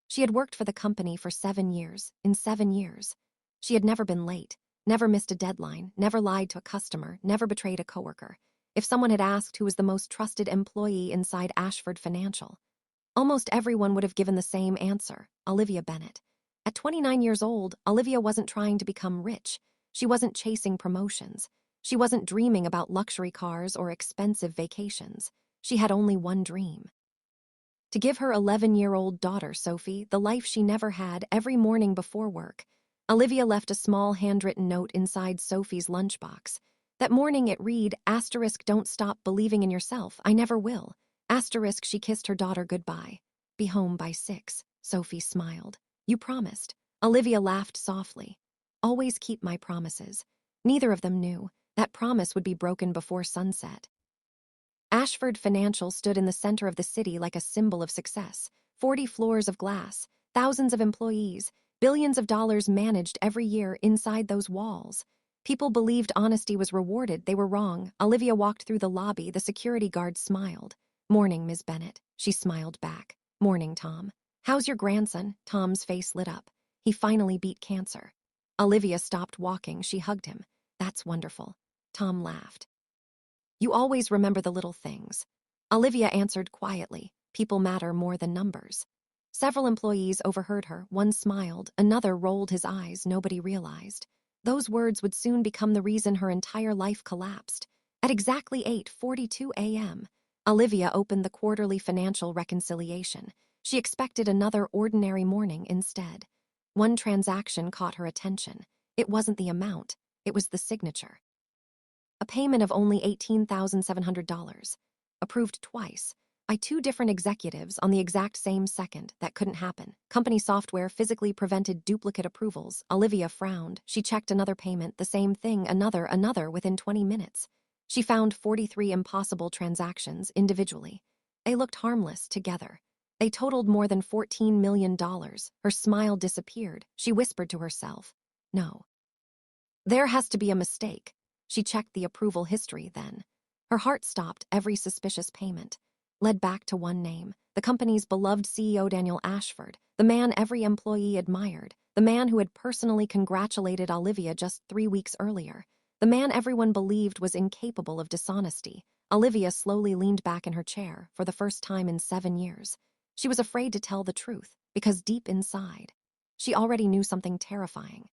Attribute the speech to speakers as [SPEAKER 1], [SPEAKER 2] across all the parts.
[SPEAKER 1] She had worked for the company for 7 years. In 7 years, she had never been late, never missed a deadline, never lied to a customer, never betrayed a coworker. If someone had asked who was the most trusted employee inside Ashford Financial, almost everyone would have given the same answer: Olivia Bennett. At 29 years old, Olivia wasn't trying to become rich. She wasn't chasing promotions. She wasn't dreaming about luxury cars or expensive vacations. She had only one dream: to give her 11-year-old daughter, Sophie, the life she never had. Every morning before work, Olivia left a small handwritten note inside Sophie's lunchbox. That morning it read, *, don't stop believing in yourself, I never will. *, she kissed her daughter goodbye. Be home by 6, Sophie smiled. You promised. Olivia laughed softly. Always keep my promises. Neither of them knew that promise would be broken before sunset. Ashford Financial stood in the center of the city like a symbol of success. 40 floors of glass, thousands of employees, billions of dollars managed every year inside those walls. People believed honesty was rewarded. They were wrong. Olivia walked through the lobby. The security guard smiled. Morning, Ms. Bennett. She smiled back. Morning, Tom. How's your grandson? Tom's face lit up. He finally beat cancer. Olivia stopped walking. She hugged him. That's wonderful. Tom laughed. You always remember the little things. Olivia answered quietly. People matter more than numbers. Several employees overheard her. One smiled, another rolled his eyes. Nobody realized those words would soon become the reason her entire life collapsed. At exactly 8:42 a.m., Olivia opened the quarterly financial reconciliation. She expected another ordinary morning instead. One transaction caught her attention. It wasn't the amount, it was the signature. A payment of only $18,700. Approved twice, by 2 different executives on the exact same second. That couldn't happen. Company software physically prevented duplicate approvals. Olivia frowned. She checked another payment, the same thing, another within 20 minutes. She found 43 impossible transactions individually. They looked harmless together. They totaled more than $14 million. Her smile disappeared. She whispered to herself, no. There has to be a mistake. She checked the approval history then. Her heart stopped. Every suspicious payment led back to one name: the company's beloved CEO, Daniel Ashford, the man every employee admired, the man who had personally congratulated Olivia just 3 weeks earlier, the man everyone believed was incapable of dishonesty. Olivia slowly leaned back in her chair for the first time in 7 years. She was afraid to tell the truth because deep inside, she already knew something terrifying.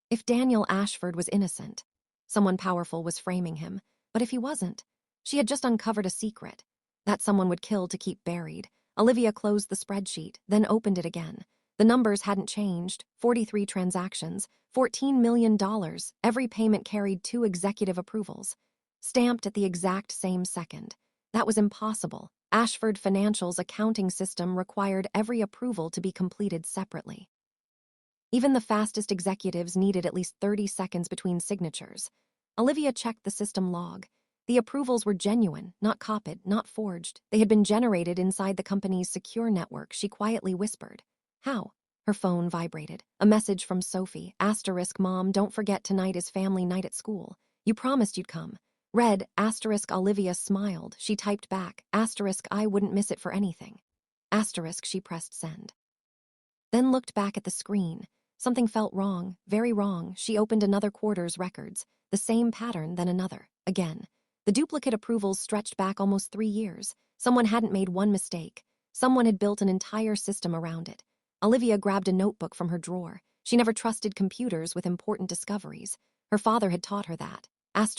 [SPEAKER 1] If Daniel Ashford was innocent, someone powerful was framing him. But if he wasn't, she had just uncovered a secret that someone would kill to keep buried. Olivia closed the spreadsheet, then opened it again. The numbers hadn't changed. 43 transactions, $14 million. Every payment carried 2 executive approvals, stamped at the exact same second. That was impossible. Ashford Financial's accounting system required every approval to be completed separately. Even the fastest executives needed at least 30 seconds between signatures. Olivia checked the system log. The approvals were genuine, not copied, not forged. They had been generated inside the company's secure network. She quietly whispered, how? Her phone vibrated. A message from Sophie. * Mom, don't forget tonight is family night at school. You promised you'd come. Read, *. Olivia smiled. She typed back, *. I wouldn't miss it for anything. *. She pressed send. Then looked back at the screen. Something felt wrong, very wrong. She opened another quarter's records. The same pattern, then another. Again. The duplicate approvals stretched back almost 3 years. Someone hadn't made one mistake. Someone had built an entire system around it. Olivia grabbed a notebook from her drawer. She never trusted computers with important discoveries. Her father had taught her that.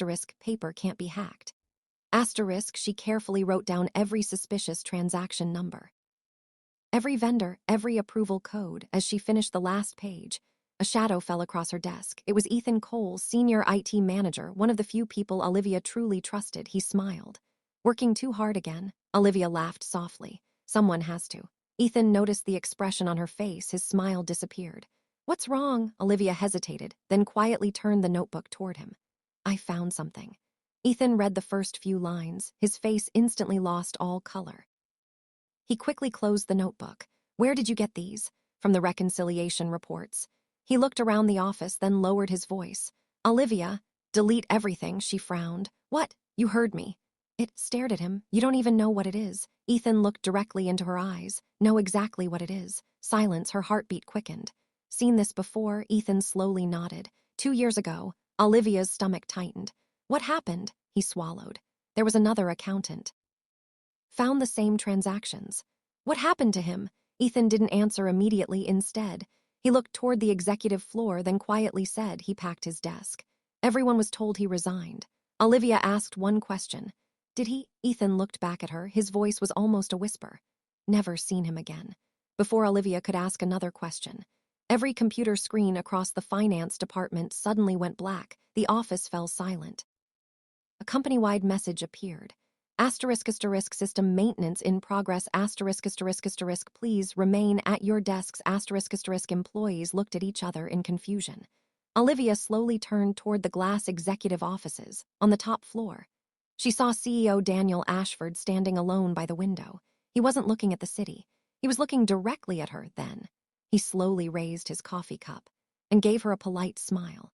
[SPEAKER 1] * Paper can't be hacked. * She carefully wrote down every suspicious transaction number, every vendor, every approval code. As she finished the last page, a shadow fell across her desk. It was Ethan Cole, senior IT manager, one of the few people Olivia truly trusted. He smiled. Working too hard again? Olivia laughed softly. Someone has to. Ethan noticed the expression on her face. His smile disappeared. What's wrong? Olivia hesitated, then quietly turned the notebook toward him. I found something. Ethan read the first few lines. His face instantly lost all color. He quickly closed the notebook. Where did you get these? From the reconciliation reports. He looked around the office, then lowered his voice. Olivia, delete everything, she frowned. What? You heard me. It stared at him. You don't even know what it is. Ethan looked directly into her eyes. Know exactly what it is. Silence, her heartbeat quickened. Seen this before? Ethan slowly nodded. 2 years ago. Olivia's stomach tightened. What happened? He swallowed. There was another accountant. Found the same transactions. What happened to him? Ethan didn't answer immediately. Instead, he looked toward the executive floor, then quietly said he packed his desk. Everyone was told he resigned. Olivia asked one question. Did he? Ethan looked back at her. His voice was almost a whisper. Never seen him again. Before Olivia could ask another question, every computer screen across the finance department suddenly went black. The office fell silent. A company-wide message appeared. Asterisk asterisk system maintenance in progress. Asterisk asterisk asterisk please remain at your desks. Asterisk asterisk employees looked at each other in confusion. Olivia slowly turned toward the glass executive offices on the top floor. She saw CEO Daniel Ashford standing alone by the window. He wasn't looking at the city. He was looking directly at her then. He slowly raised his coffee cup and gave her a polite smile.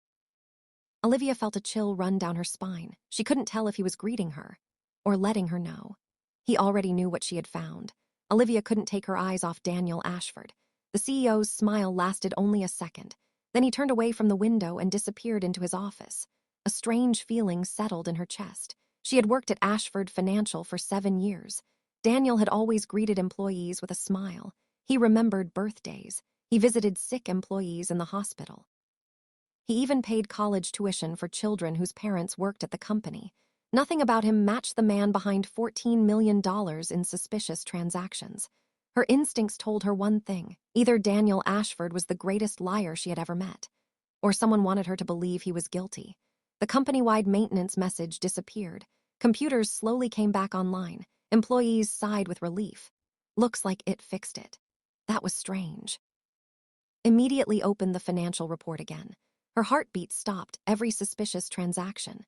[SPEAKER 1] Olivia felt a chill run down her spine. She couldn't tell if he was greeting her or letting her know. He already knew what she had found. Olivia couldn't take her eyes off Daniel Ashford. The CEO's smile lasted only a second. Then he turned away from the window and disappeared into his office. A strange feeling settled in her chest. She had worked at Ashford Financial for 7 years. Daniel had always greeted employees with a smile. He remembered birthdays. He visited sick employees in the hospital. He even paid college tuition for children whose parents worked at the company. Nothing about him matched the man behind $14 million in suspicious transactions. Her instincts told her one thing. Either Daniel Ashford was the greatest liar she had ever met, or someone wanted her to believe he was guilty. The company-wide maintenance message disappeared. Computers slowly came back online. Employees sighed with relief. Looks like it fixed it. That was strange. Immediately opened the financial report again. Her heartbeat stopped. Every suspicious transaction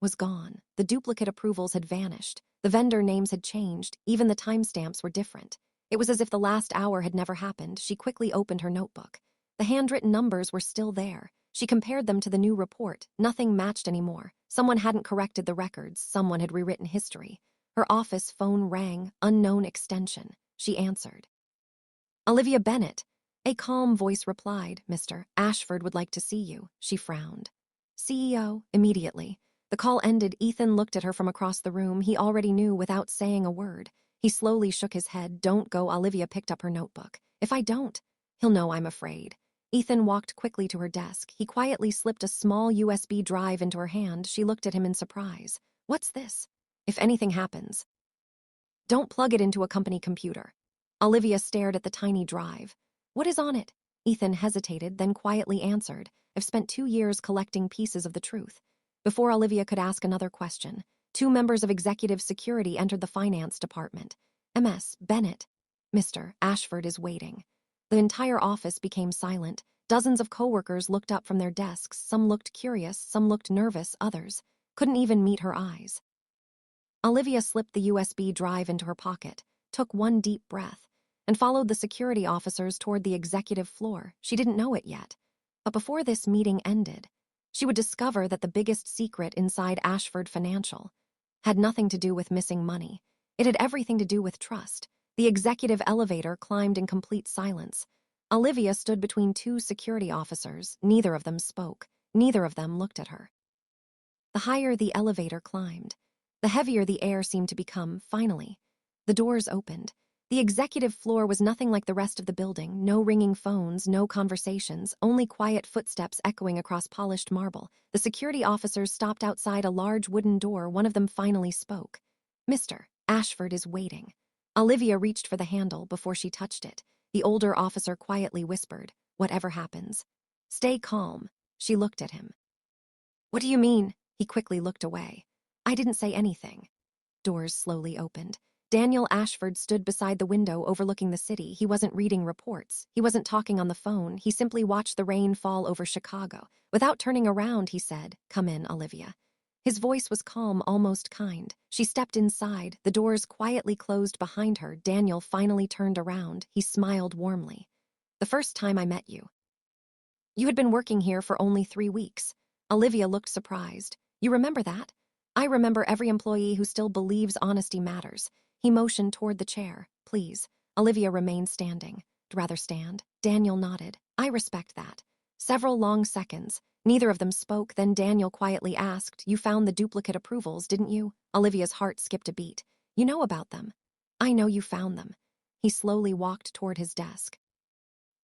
[SPEAKER 1] was gone. The duplicate approvals had vanished. The vendor names had changed. Even the timestamps were different. It was as if the last hour had never happened. She quickly opened her notebook. The handwritten numbers were still there. She compared them to the new report. Nothing matched anymore. Someone hadn't corrected the records. Someone had rewritten history. Her office phone rang. Unknown extension. She answered. Olivia Bennett. A calm voice replied. Mr. Ashford would like to see you. She frowned. CEO, immediately. The call ended. Ethan looked at her from across the room. He already knew without saying a word. He slowly shook his head. Don't go. Olivia picked up her notebook. If I don't, he'll know I'm afraid. Ethan walked quickly to her desk. He quietly slipped a small USB drive into her hand. She looked at him in surprise. What's this? If anything happens, don't plug it into a company computer. Olivia stared at the tiny drive. What is on it? Ethan hesitated, then quietly answered. I've spent 2 years collecting pieces of the truth. Before Olivia could ask another question, 2 members of executive security entered the finance department. Ms. Bennett. Mr. Ashford is waiting. The entire office became silent. Dozens of coworkers looked up from their desks. Some looked curious, some looked nervous, others couldn't even meet her eyes. Olivia slipped the USB drive into her pocket, took one deep breath, and followed the security officers toward the executive floor. She didn't know it yet, but before this meeting ended, she would discover that the biggest secret inside Ashford Financial had nothing to do with missing money. It had everything to do with trust. The executive elevator climbed in complete silence. Olivia stood between 2 security officers. Neither of them spoke. Neither of them looked at her. The higher the elevator climbed, the heavier the air seemed to become. Finally, the doors opened. The executive floor was nothing like the rest of the building. No ringing phones, no conversations, only quiet footsteps echoing across polished marble. The security officers stopped outside a large wooden door. One of them finally spoke. Mr. Ashford is waiting. Olivia reached for the handle before she touched it. The older officer quietly whispered, whatever happens, stay calm. She looked at him. What do you mean? He quickly looked away. I didn't say anything. Doors slowly opened. Daniel Ashford stood beside the window overlooking the city. He wasn't reading reports. He wasn't talking on the phone. He simply watched the rain fall over Chicago. Without turning around, he said, come in, Olivia. His voice was calm, almost kind. She stepped inside. The doors quietly closed behind her. Daniel finally turned around. He smiled warmly. The first time I met you. You had been working here for only 3 weeks. Olivia looked surprised. You remember that? I remember every employee who still believes honesty matters. He motioned toward the chair. Please. Olivia remained standing. Rather stand. Daniel nodded. I respect that. Several long seconds. Neither of them spoke, then Daniel quietly asked, You found the duplicate approvals, didn't you? Olivia's heart skipped a beat. You know about them. I know you found them. He slowly walked toward his desk.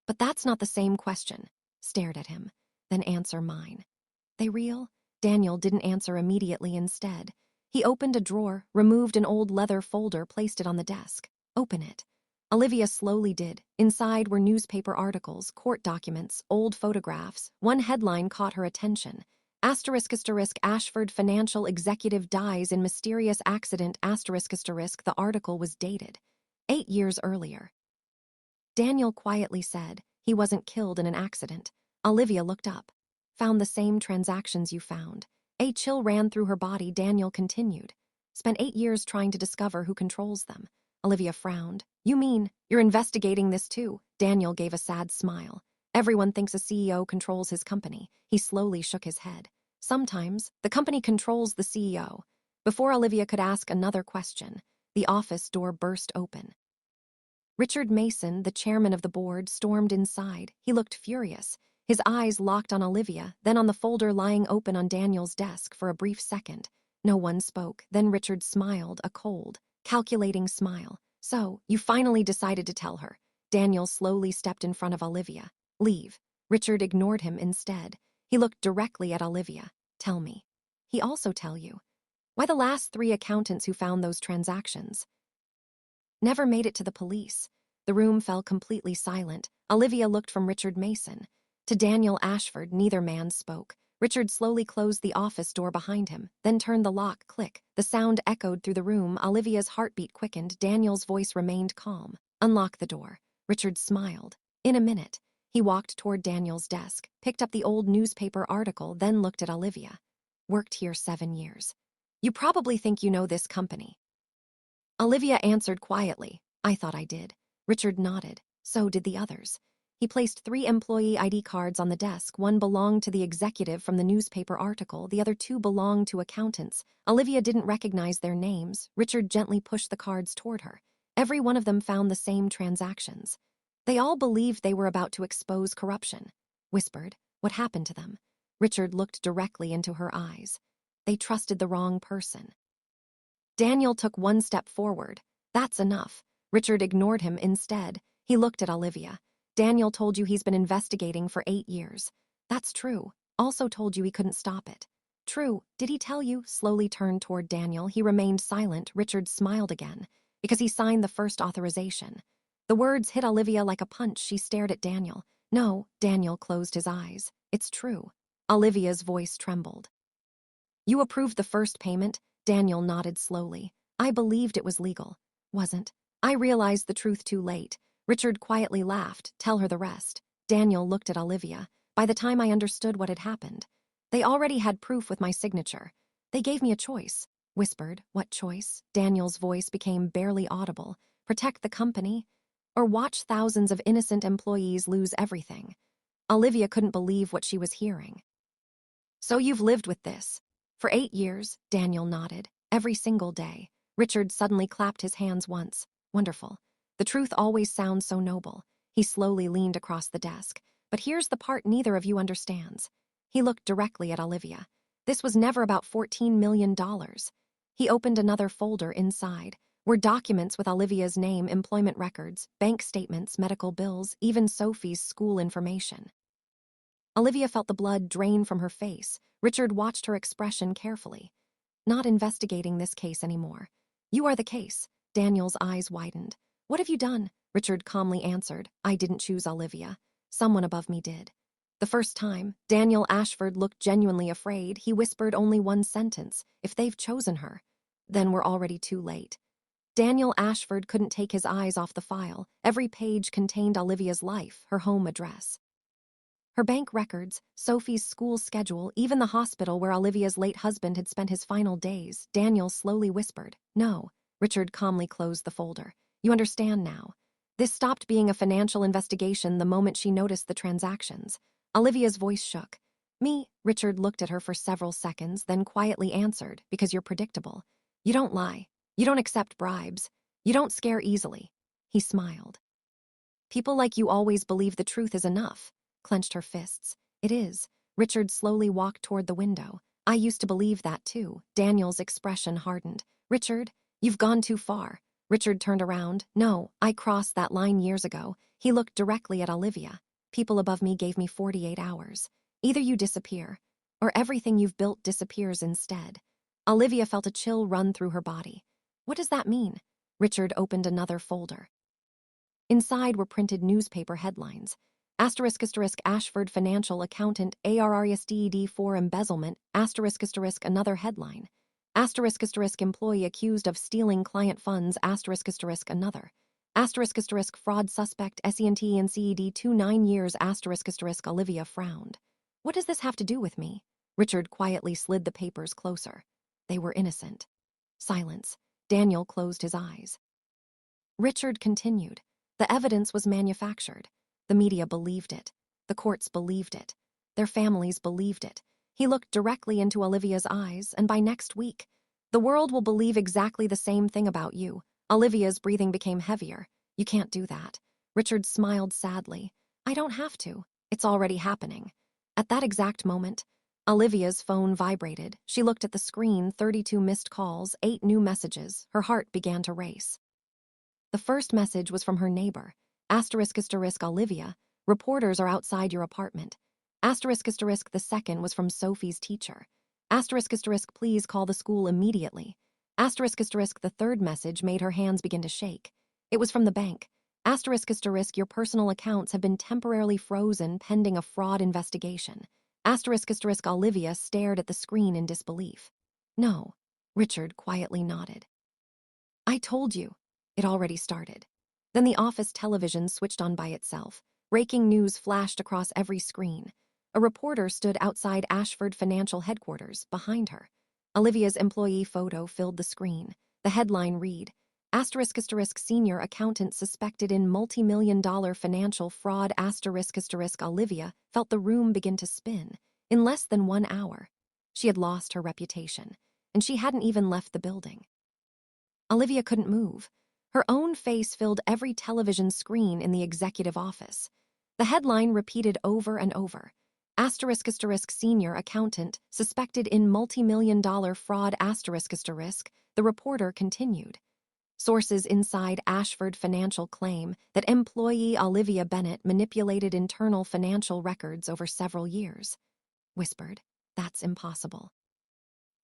[SPEAKER 1] But that's not the same question. Stared at him. Then answer mine. They real? Daniel didn't answer immediately instead. He opened a drawer, removed an old leather folder, placed it on the desk. Open it. Olivia slowly did. Inside were newspaper articles, court documents, old photographs. One headline caught her attention. Ashford Financial executive dies in mysterious accident. The article was dated 8 years earlier. Daniel quietly said, He wasn't killed in an accident. Olivia looked up. Found the same transactions you found. A chill ran through her body. Daniel continued. Spent 8 years trying to discover who controls them. Olivia frowned. You mean, you're investigating this too? Daniel gave a sad smile. Everyone thinks a CEO controls his company. He slowly shook his head. Sometimes, the company controls the CEO. Before Olivia could ask another question, the office door burst open. Richard Mason, the chairman of the board, stormed inside. He looked furious. His eyes locked on Olivia, then on the folder lying open on Daniel's desk for a brief second. No one spoke. Then Richard smiled, a cold, calculating smile. So, you finally decided to tell her. Daniel slowly stepped in front of Olivia. Leave. Richard ignored him instead. He looked directly at Olivia. Tell me. He also tell you. Why the last 3 accountants who found those transactions never made it to the police? The room fell completely silent. Olivia looked from Richard Mason to Daniel Ashford. Neither man spoke. Richard slowly closed the office door behind him, then turned the lock. Click. The sound echoed through the room. Olivia's heartbeat quickened. Daniel's voice remained calm. Unlock the door. Richard smiled. In a minute. He walked toward Daniel's desk, picked up the old newspaper article, then looked at Olivia. Worked here 7 years. You probably think you know this company. Olivia answered quietly. I thought I did. Richard nodded. So did the others. He placed 3 employee ID cards on the desk. One belonged to the executive from the newspaper article. The other 2 belonged to accountants. Olivia didn't recognize their names. Richard gently pushed the cards toward her. Every one of them found the same transactions. They all believed they were about to expose corruption. Whispered, what happened to them? Richard looked directly into her eyes. They trusted the wrong person. Daniel took 1 step forward. That's enough. Richard ignored him instead. He looked at Olivia. Daniel told you he's been investigating for 8 years. That's true. Also told you he couldn't stop it. True. Did he tell you? Slowly turned toward Daniel. He remained silent. Richard smiled again. Because he signed the first authorization. The words hit Olivia like a punch. She stared at Daniel. No. Daniel closed his eyes. It's true. Olivia's voice trembled. You approved the first payment? Daniel nodded slowly. I believed it was legal. Wasn't. I realized the truth too late. Richard quietly laughed. Tell her the rest. Daniel looked at Olivia. By the time I understood what had happened, they already had proof with my signature. They gave me a choice. Whispered, what choice? Daniel's voice became barely audible. Protect the company, or watch thousands of innocent employees lose everything. Olivia couldn't believe what she was hearing. So you've lived with this. For 8 years, Daniel nodded. Every single day. Richard suddenly clapped his hands once. Wonderful. The truth always sounds so noble. He slowly leaned across the desk. But here's the part neither of you understands. He looked directly at Olivia. This was never about $14 million. He opened another folder. Inside were documents with Olivia's name, employment records, bank statements, medical bills, even Sophie's school information. Olivia felt the blood drain from her face. Richard watched her expression carefully. Not investigating this case anymore. You are the case. Daniel's eyes widened. What have you done? Richard calmly answered. I didn't choose Olivia. Someone above me did. The first time, Daniel Ashford looked genuinely afraid. He whispered only one sentence. If they've chosen her, then we're already too late. Daniel Ashford couldn't take his eyes off the file. Every page contained Olivia's life, her home address, her bank records, Sophie's school schedule, even the hospital where Olivia's late husband had spent his final days. Daniel slowly whispered, no. Richard calmly closed the folder. You understand now. This stopped being a financial investigation the moment she noticed the transactions. Olivia's voice shook. Me, Richard looked at her for several seconds, then quietly answered, because you're predictable. You don't lie. You don't accept bribes. You don't scare easily. He smiled. People like you always believe the truth is enough. Clenched her fists. It is. Richard slowly walked toward the window. I used to believe that too. Daniel's expression hardened. Richard, you've gone too far. Richard turned around. No, I crossed that line years ago. He looked directly at Olivia. People above me gave me 48 hours. Either you disappear, or everything you've built disappears instead. Olivia felt a chill run through her body. What does that mean? Richard opened another folder. Inside were printed newspaper headlines. Ashford Financial accountant ARRSDED for embezzlement, another headline. Employee accused of stealing client funds, another. Fraud suspect SENT and CED 9 years, Olivia frowned. What does this have to do with me? Richard quietly slid the papers closer. They were innocent. Silence. Daniel closed his eyes. Richard continued. The evidence was manufactured. The media believed it. The courts believed it. Their families believed it. He looked directly into Olivia's eyes, and by next week, the world will believe exactly the same thing about you. Olivia's breathing became heavier. You can't do that. Richard smiled sadly. I don't have to. It's already happening. At that exact moment, Olivia's phone vibrated. She looked at the screen, 32 missed calls, 8 new messages. Her heart began to race. The first message was from her neighbor. Olivia, reporters are outside your apartment. The second was from Sophie's teacher. Please call the school immediately. The third message made her hands begin to shake. It was from the bank. Your personal accounts have been temporarily frozen pending a fraud investigation. Olivia stared at the screen in disbelief. No, Richard quietly nodded. I told you. It already started. Then the office television switched on by itself. Breaking news flashed across every screen. A reporter stood outside Ashford Financial headquarters, behind her. Olivia's employee photo filled the screen. The headline read, senior accountant suspected in multi-million-dollar financial fraud. Olivia felt the room begin to spin. In less than 1 hour, she had lost her reputation, and she hadn't even left the building. Olivia couldn't move. Her own face filled every television screen in the executive office. The headline repeated over and over. Senior accountant suspected in multi-million-dollar fraud. The reporter continued. Sources inside Ashford Financial claim that employee Olivia Bennett manipulated internal financial records over several years. Whispered, that's impossible.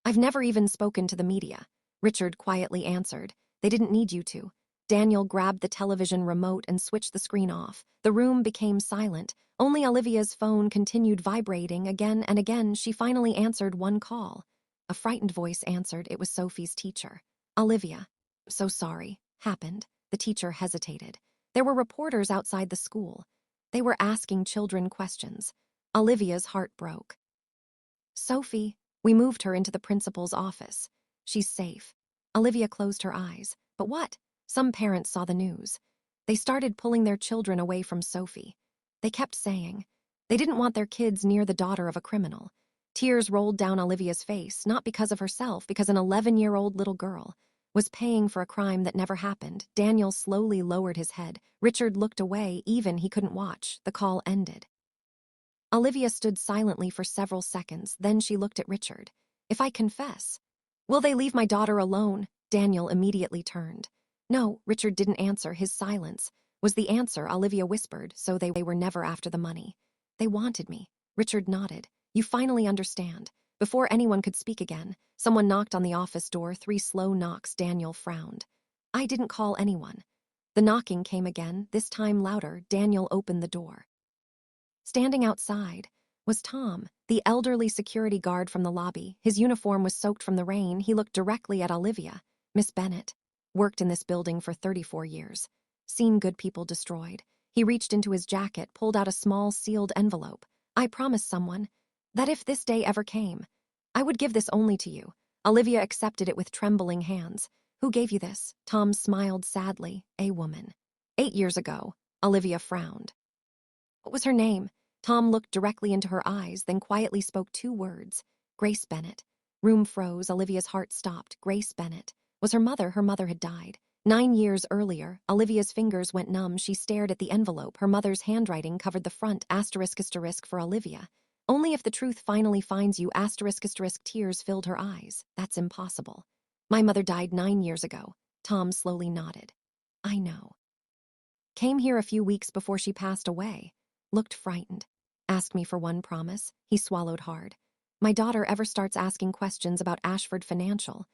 [SPEAKER 1] I've never even spoken to the media. Richard quietly answered. They didn't need you to. Daniel grabbed the television remote and switched the screen off. The room became silent. Only Olivia's phone continued vibrating again and again. She finally answered one call. A frightened voice answered. It was Sophie's teacher. Olivia. So sorry. Happened. The teacher hesitated. There were reporters outside the school. They were asking children questions. Olivia's heart broke. Sophie, we moved her into the principal's office. She's safe. Olivia closed her eyes. But what? Some parents saw the news. They started pulling their children away from Sophie. They kept saying they didn't want their kids near the daughter of a criminal. Tears rolled down Olivia's face, not because of herself, because an 11-year-old little girl was paying for a crime that never happened. Daniel slowly lowered his head. Richard looked away, even he couldn't watch. The call ended. Olivia stood silently for several seconds, then she looked at Richard. If I confess, will they leave my daughter alone? Daniel immediately turned. No, Richard didn't answer. His silence was the answer. Olivia whispered, so they were never after the money. They wanted me. Richard nodded. You finally understand. Before anyone could speak again, someone knocked on the office door. 3 slow knocks. Daniel frowned. I didn't call anyone. The knocking came again, this time louder. Daniel opened the door. Standing outside was Tom, the elderly security guard from the lobby. His uniform was soaked from the rain. He looked directly at Olivia. Miss Bennett. Worked in this building for 34 years. Seen good people destroyed. He reached into his jacket, pulled out a small sealed envelope. I promised someone that if this day ever came, I would give this only to you. Olivia accepted it with trembling hands. Who gave you this? Tom smiled sadly. A woman. 8 years ago. Olivia frowned. What was her name? Tom looked directly into her eyes, then quietly spoke 2 words. Grace Bennett. Room froze. Olivia's heart stopped. Grace Bennett. Was her mother? Her mother had died. 9 years earlier. Olivia's fingers went numb. She stared at the envelope. Her mother's handwriting covered the front. *** for Olivia. Only if the truth finally finds you. *** Tears filled her eyes. That's impossible. My mother died 9 years ago. Tom slowly nodded. I know. Came here a few weeks before she passed away. Looked frightened. Asked me for one promise. He swallowed hard. My daughter ever starts asking questions about Ashford Financial.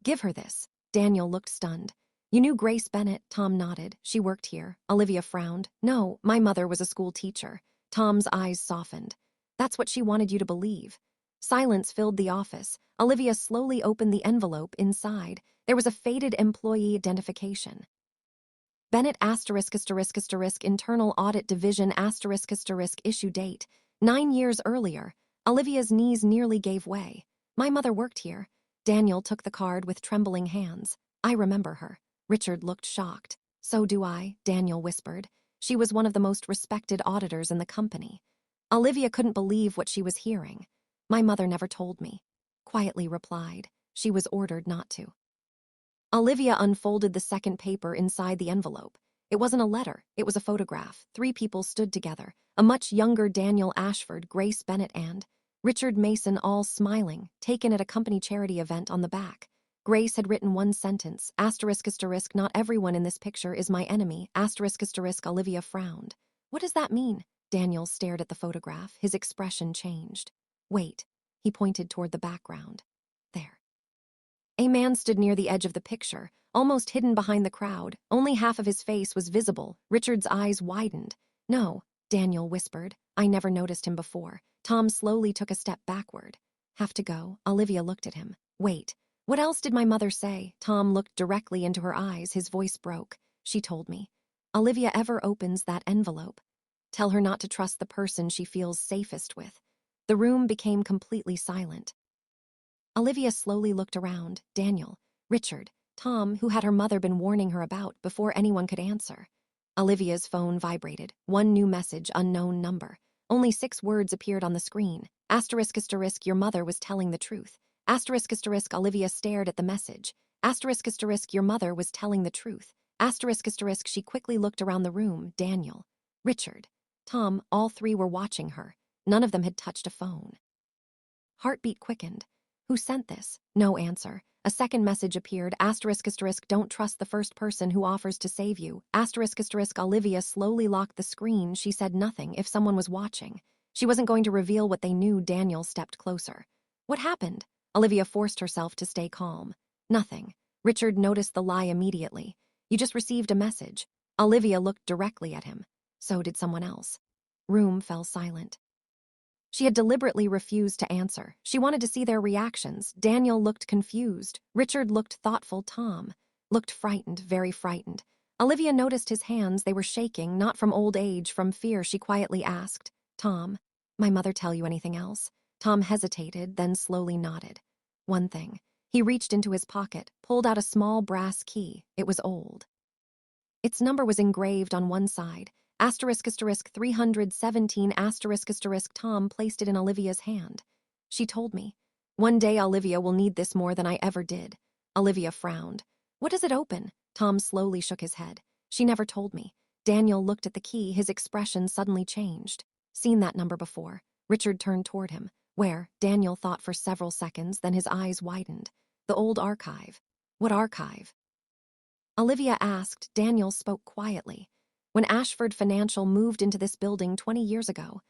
[SPEAKER 1] Give her this. Daniel looked stunned. You knew Grace Bennett? Tom nodded. She worked here. Olivia frowned. No, my mother was a school teacher. Tom's eyes softened. That's what she wanted you to believe. Silence filled the office. Olivia slowly opened the envelope. Inside, there was a faded employee identification. Bennett ***, Internal Audit Division ***, issue date. 9 years earlier. Olivia's knees nearly gave way. My mother worked here. Daniel took the card with trembling hands. I remember her. Richard looked shocked. So do I, Daniel whispered. She was one of the most respected auditors in the company. Olivia couldn't believe what she was hearing. My mother never told me. Quietly replied. She was ordered not to. Olivia unfolded the second paper inside the envelope. It wasn't a letter, it was a photograph. 3 people stood together. A much younger Daniel Ashford, Grace Bennett, and Richard Mason, all smiling, taken at a company charity event. On the back, Grace had written one sentence, ***, not everyone in this picture is my enemy, ***. Olivia frowned. What does that mean? Daniel stared at the photograph. His expression changed. Wait. He pointed toward the background. There. A man stood near the edge of the picture, almost hidden behind the crowd. Only half of his face was visible. Richard's eyes widened. No, Daniel whispered. I never noticed him before. Tom slowly took a step backward. Have to go. Olivia looked at him. Wait. What else did my mother say? Tom looked directly into her eyes. His voice broke. She told me. Olivia ever opens that envelope, tell her not to trust the person she feels safest with. The room became completely silent. Olivia slowly looked around. Daniel, Richard, Tom, who had her mother been warning her about before anyone could answer. Olivia's phone vibrated. One new message, unknown number. Only 6 words appeared on the screen. ***, your mother was telling the truth. ***, Olivia stared at the message. ***, your mother was telling the truth. ***, she quickly looked around the room. Daniel, Richard, Tom, all 3 were watching her. None of them had touched a phone. Heartbeat quickened. Who sent this? No answer. A second message appeared. ***, don't trust the first person who offers to save you. ***, Olivia slowly locked the screen. She said nothing. If someone was watching, she wasn't going to reveal what they knew. Daniel stepped closer. What happened? Olivia forced herself to stay calm. Nothing. Richard noticed the lie immediately. You just received a message. Olivia looked directly at him. So did someone else. Room fell silent. She had deliberately refused to answer. She wanted to see their reactions. Daniel looked confused. Richard looked thoughtful. Tom looked frightened, very frightened. Olivia noticed his hands. They were shaking, not from old age, from fear. She quietly asked, Tom, my mother tell you anything else? Tom hesitated, then slowly nodded. One thing. He reached into his pocket, pulled out a small brass key. It was old. Its number was engraved on one side. ***317 ***. Tom placed it in Olivia's hand. She told me. One day Olivia will need this more than I ever did. Olivia frowned. What does it open? Tom slowly shook his head. She never told me. Daniel looked at the key. His expression suddenly changed. Seen that number before. Richard turned toward him. Where? Daniel thought for several seconds, then his eyes widened. The old archive. What archive? Olivia asked. Daniel spoke quietly. When Ashford Financial moved into this building 20 years ago,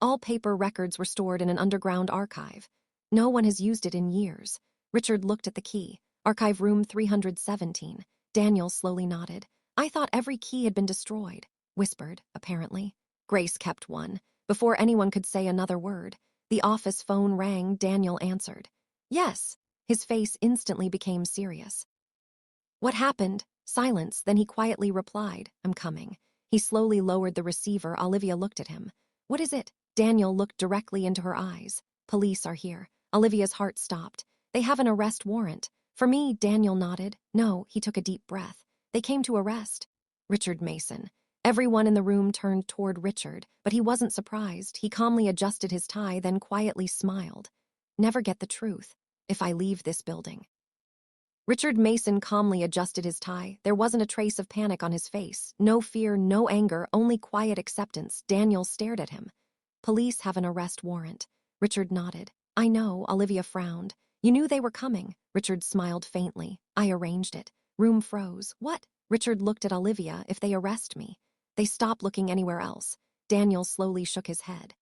[SPEAKER 1] all paper records were stored in an underground archive. No one has used it in years. Richard looked at the key. Archive room 317. Daniel slowly nodded. I thought every key had been destroyed. Whispered, apparently. Grace kept one. Before anyone could say another word, the office phone rang. Daniel answered. Yes. His face instantly became serious. What happened? Silence. Then he quietly replied, I'm coming. He slowly lowered the receiver. Olivia looked at him. What is it? Daniel looked directly into her eyes. Police are here. Olivia's heart stopped. They have an arrest warrant. For me, Daniel nodded. No, he took a deep breath. They came to arrest Richard Mason. Everyone in the room turned toward Richard, but he wasn't surprised. He calmly adjusted his tie, then quietly smiled. Never get the truth if I leave this building. Richard Mason calmly adjusted his tie. There wasn't a trace of panic on his face. No fear, no anger, only quiet acceptance. Daniel stared at him. Police have an arrest warrant. Richard nodded. I know, Olivia frowned. You knew they were coming. Richard smiled faintly. I arranged it. Room froze. What? Richard looked at Olivia. If they arrest me. They stop looking anywhere else. Daniel slowly shook his head,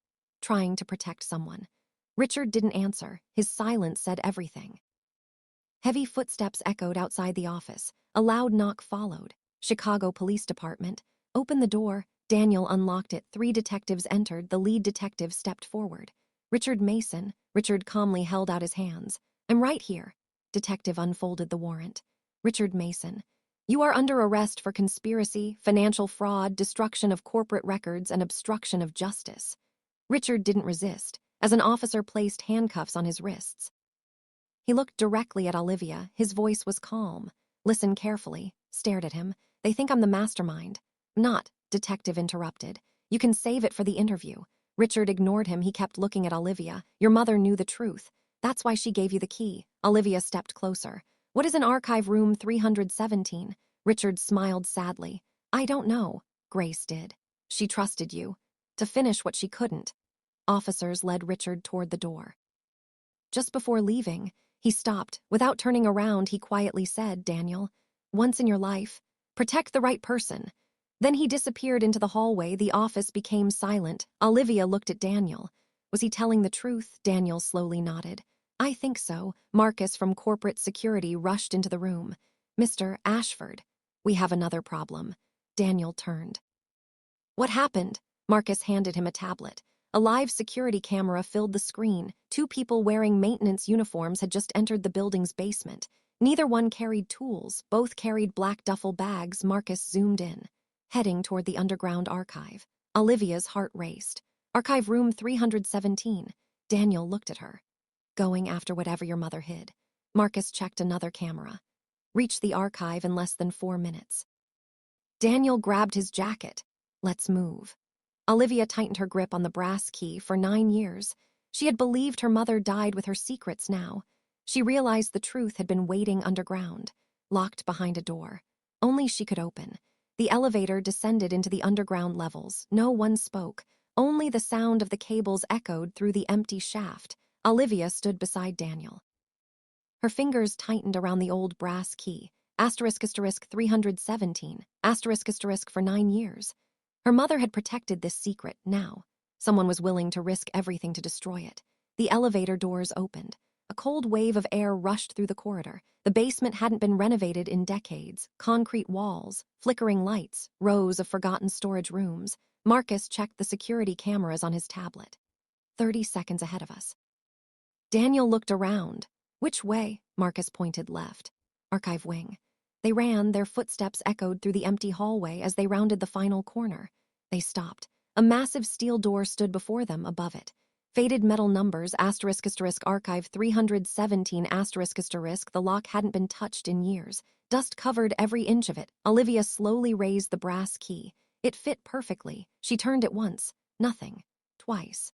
[SPEAKER 1] trying to protect someone. Richard didn't answer. His silence said everything. Heavy footsteps echoed outside the office. A loud knock followed. Chicago Police Department. Open the door. Daniel unlocked it. 3 detectives entered. The lead detective stepped forward. Richard Mason. Richard calmly held out his hands. I'm right here. Detective unfolded the warrant. Richard Mason. You are under arrest for conspiracy, financial fraud, destruction of corporate records, and obstruction of justice. Richard didn't resist, as an officer placed handcuffs on his wrists. He looked directly at Olivia. His voice was calm. Listen carefully. Stared at him. They think I'm the mastermind. Not, detective interrupted. You can save it for the interview. Richard ignored him. He kept looking at Olivia. Your mother knew the truth. That's why she gave you the key. Olivia stepped closer. What is in archive room 317? Richard smiled sadly. I don't know. Grace did. She trusted you. To finish what she couldn't. Officers led Richard toward the door. Just before leaving, he stopped. Without turning around, he quietly said, Daniel, once in your life, protect the right person. Then he disappeared into the hallway. The office became silent. Olivia looked at Daniel. Was he telling the truth? Daniel slowly nodded. I think so. Marcus from corporate security rushed into the room. Mr. Ashford, we have another problem. Daniel turned. What happened? Marcus handed him a tablet. A live security camera filled the screen. 2 people wearing maintenance uniforms had just entered the building's basement. Neither one carried tools. Both carried black duffel bags. Marcus zoomed in, heading toward the underground archive. Olivia's heart raced. Archive room 317. Daniel looked at her. Going after whatever your mother hid. Marcus checked another camera. Reached the archive in less than 4 minutes. Daniel grabbed his jacket. Let's move. Olivia tightened her grip on the brass key. For 9 years, she had believed her mother died with her secrets now. She realized the truth had been waiting underground, locked behind a door. Only she could open. The elevator descended into the underground levels. No one spoke. Only the sound of the cables echoed through the empty shaft. Olivia stood beside Daniel. Her fingers tightened around the old brass key. Asterisk 317. Asterisk for 9 years. Her mother had protected this secret. Now, someone was willing to risk everything to destroy it. The elevator doors opened. A cold wave of air rushed through the corridor. The basement hadn't been renovated in decades. Concrete walls, flickering lights, rows of forgotten storage rooms. Marcus checked the security cameras on his tablet. 30 seconds ahead of us. Daniel looked around. Which way? Marcus pointed left. Archive wing. They ran. Their footsteps echoed through the empty hallway as they rounded the final corner. They stopped. A massive steel door stood before them. Above it, faded metal numbers, asterisk archive 317 asterisk. The lock hadn't been touched in years. Dust covered every inch of it. Olivia slowly raised the brass key. It fit perfectly. She turned it once. Nothing. Twice.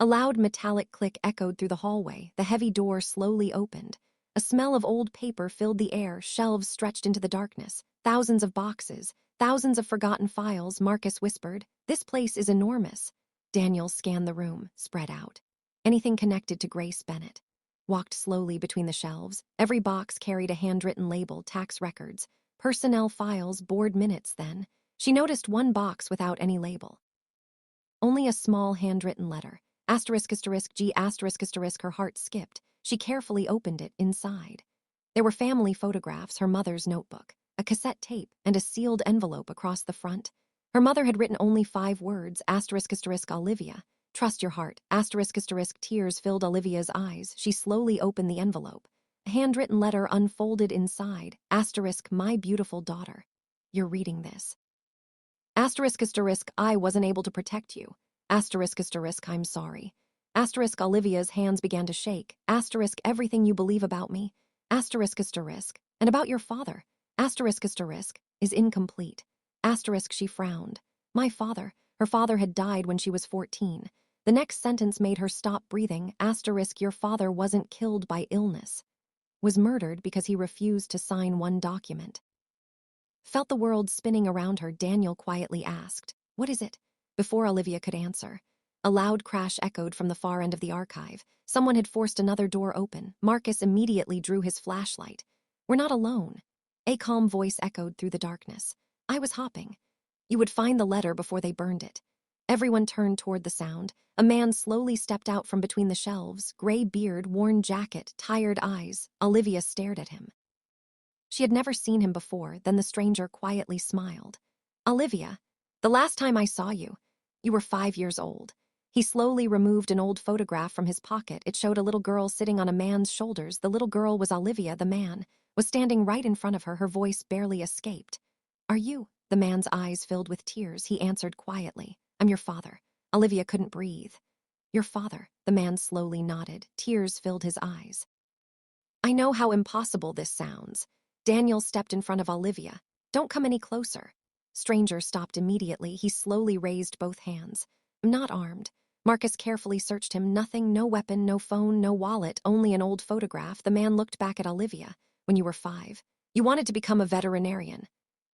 [SPEAKER 1] A loud metallic click echoed through the hallway. The heavy door slowly opened. A smell of old paper filled the air. Shelves stretched into the darkness. Thousands of boxes. Thousands of forgotten files. Marcus whispered, "This place is enormous." Daniel scanned the room, spread out. Anything connected to Grace Bennett. Walked slowly between the shelves. Every box carried a handwritten label, tax records, personnel files, board minutes. Then she noticed one box without any label. Only a small handwritten letter. Asterisk G asterisk. Her heart skipped. She carefully opened it. Inside, there were family photographs, her mother's notebook, a cassette tape, and a sealed envelope across the front. Her mother had written only 5 words, asterisk Olivia. Trust your heart, asterisk. Tears filled Olivia's eyes. She slowly opened the envelope. A handwritten letter unfolded inside, asterisk, my beautiful daughter. You're reading this. Asterisk. I wasn't able to protect you. Asterisk. I'm sorry. Asterisk. Olivia's hands began to shake. Asterisk. Everything you believe about me. Asterisk. And about your father. Asterisk. Is incomplete. Asterisk, she frowned. My father. Her father had died when she was 14. The next sentence made her stop breathing. Asterisk, your father wasn't killed by illness. Was murdered because he refused to sign one document. Felt the world spinning around her, Daniel quietly asked, "What is it?" Before Olivia could answer, a loud crash echoed from the far end of the archive. Someone had forced another door open. Marcus immediately drew his flashlight. "We're not alone." A calm voice echoed through the darkness. "I was hopping. You would find the letter before they burned it." Everyone turned toward the sound. A man slowly stepped out from between the shelves, gray beard, worn jacket, tired eyes. Olivia stared at him. She had never seen him before, then the stranger quietly smiled. "Olivia, the last time I saw you, you were 5 years old." He slowly removed an old photograph from his pocket. It showed a little girl sitting on a man's shoulders. The little girl was Olivia. The man was standing right in front of her. Her voice barely escaped. "Are you?" The man's eyes filled with tears. He answered quietly, "I'm your father." Olivia couldn't breathe. "Your father," the man slowly nodded. Tears filled his eyes. "I know how impossible this sounds." Daniel stepped in front of Olivia. "Don't come any closer." Stranger stopped immediately. He slowly raised both hands. "I'm not armed." Marcus carefully searched him. Nothing, no weapon, no phone, no wallet, only an old photograph. The man looked back at Olivia. "When you were 5, you wanted to become a veterinarian."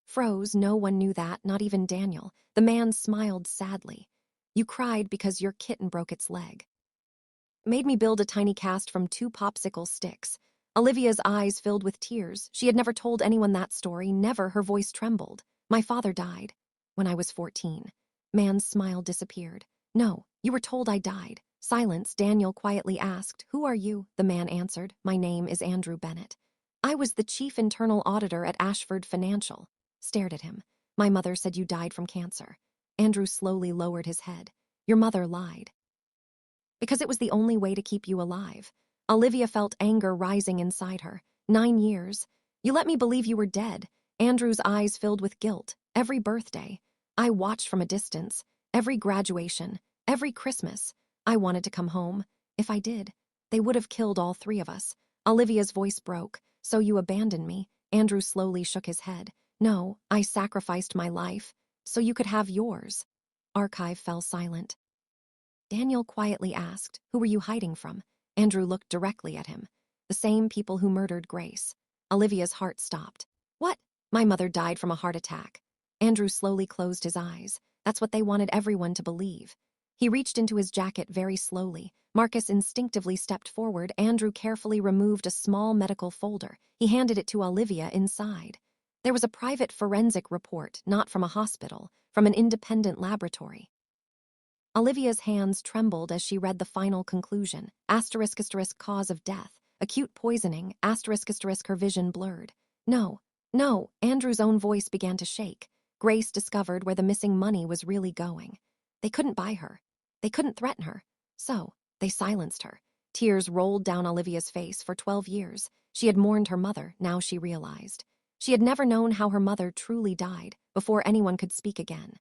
[SPEAKER 1] Froze. No one knew that, not even Daniel. The man smiled sadly. "You cried because your kitten broke its leg. Made me build a tiny cast from 2 popsicle sticks." Olivia's eyes filled with tears. She had never told anyone that story, never. Her voice trembled. "My father died when I was 14. Man's smile disappeared. "No, you were told I died." Silence. Daniel quietly asked, "Who are you?" The man answered, "My name is Andrew Bennett. I was the chief internal auditor at Ashford Financial." Stared at him. "My mother said you died from cancer." Andrew slowly lowered his head. "Your mother lied. Because it was the only way to keep you alive." Olivia felt anger rising inside her. 9 years. "You let me believe you were dead." Andrew's eyes filled with guilt. "Every birthday. I watched from a distance. Every graduation. Every Christmas. I wanted to come home. If I did, they would have killed all 3 of us." Olivia's voice broke. "So you abandoned me?" Andrew slowly shook his head. "No, I sacrificed my life so you could have yours." Archive fell silent. Daniel quietly asked, "Who were you hiding from?" Andrew looked directly at him. "The same people who murdered Grace." Olivia's heart stopped. "What?" "My mother died from a heart attack." Andrew slowly closed his eyes. That's what they wanted everyone to believe. He reached into his jacket very slowly. Marcus instinctively stepped forward. Andrew carefully removed a small medical folder. He handed it to Olivia. Inside there was a private forensic report, not from a hospital, from an independent laboratory. Olivia's hands trembled as she read the final conclusion. Asterisk, asterisk, cause of death. Acute poisoning. Asterisk, asterisk, her vision blurred. "No, no." Andrew's own voice began to shake. Grace discovered where the missing money was really going. They couldn't buy her. They couldn't threaten her. So, they silenced her. Tears rolled down Olivia's face. For 12 years, she had mourned her mother. Now she realized. She had never known how her mother truly died before anyone could speak again.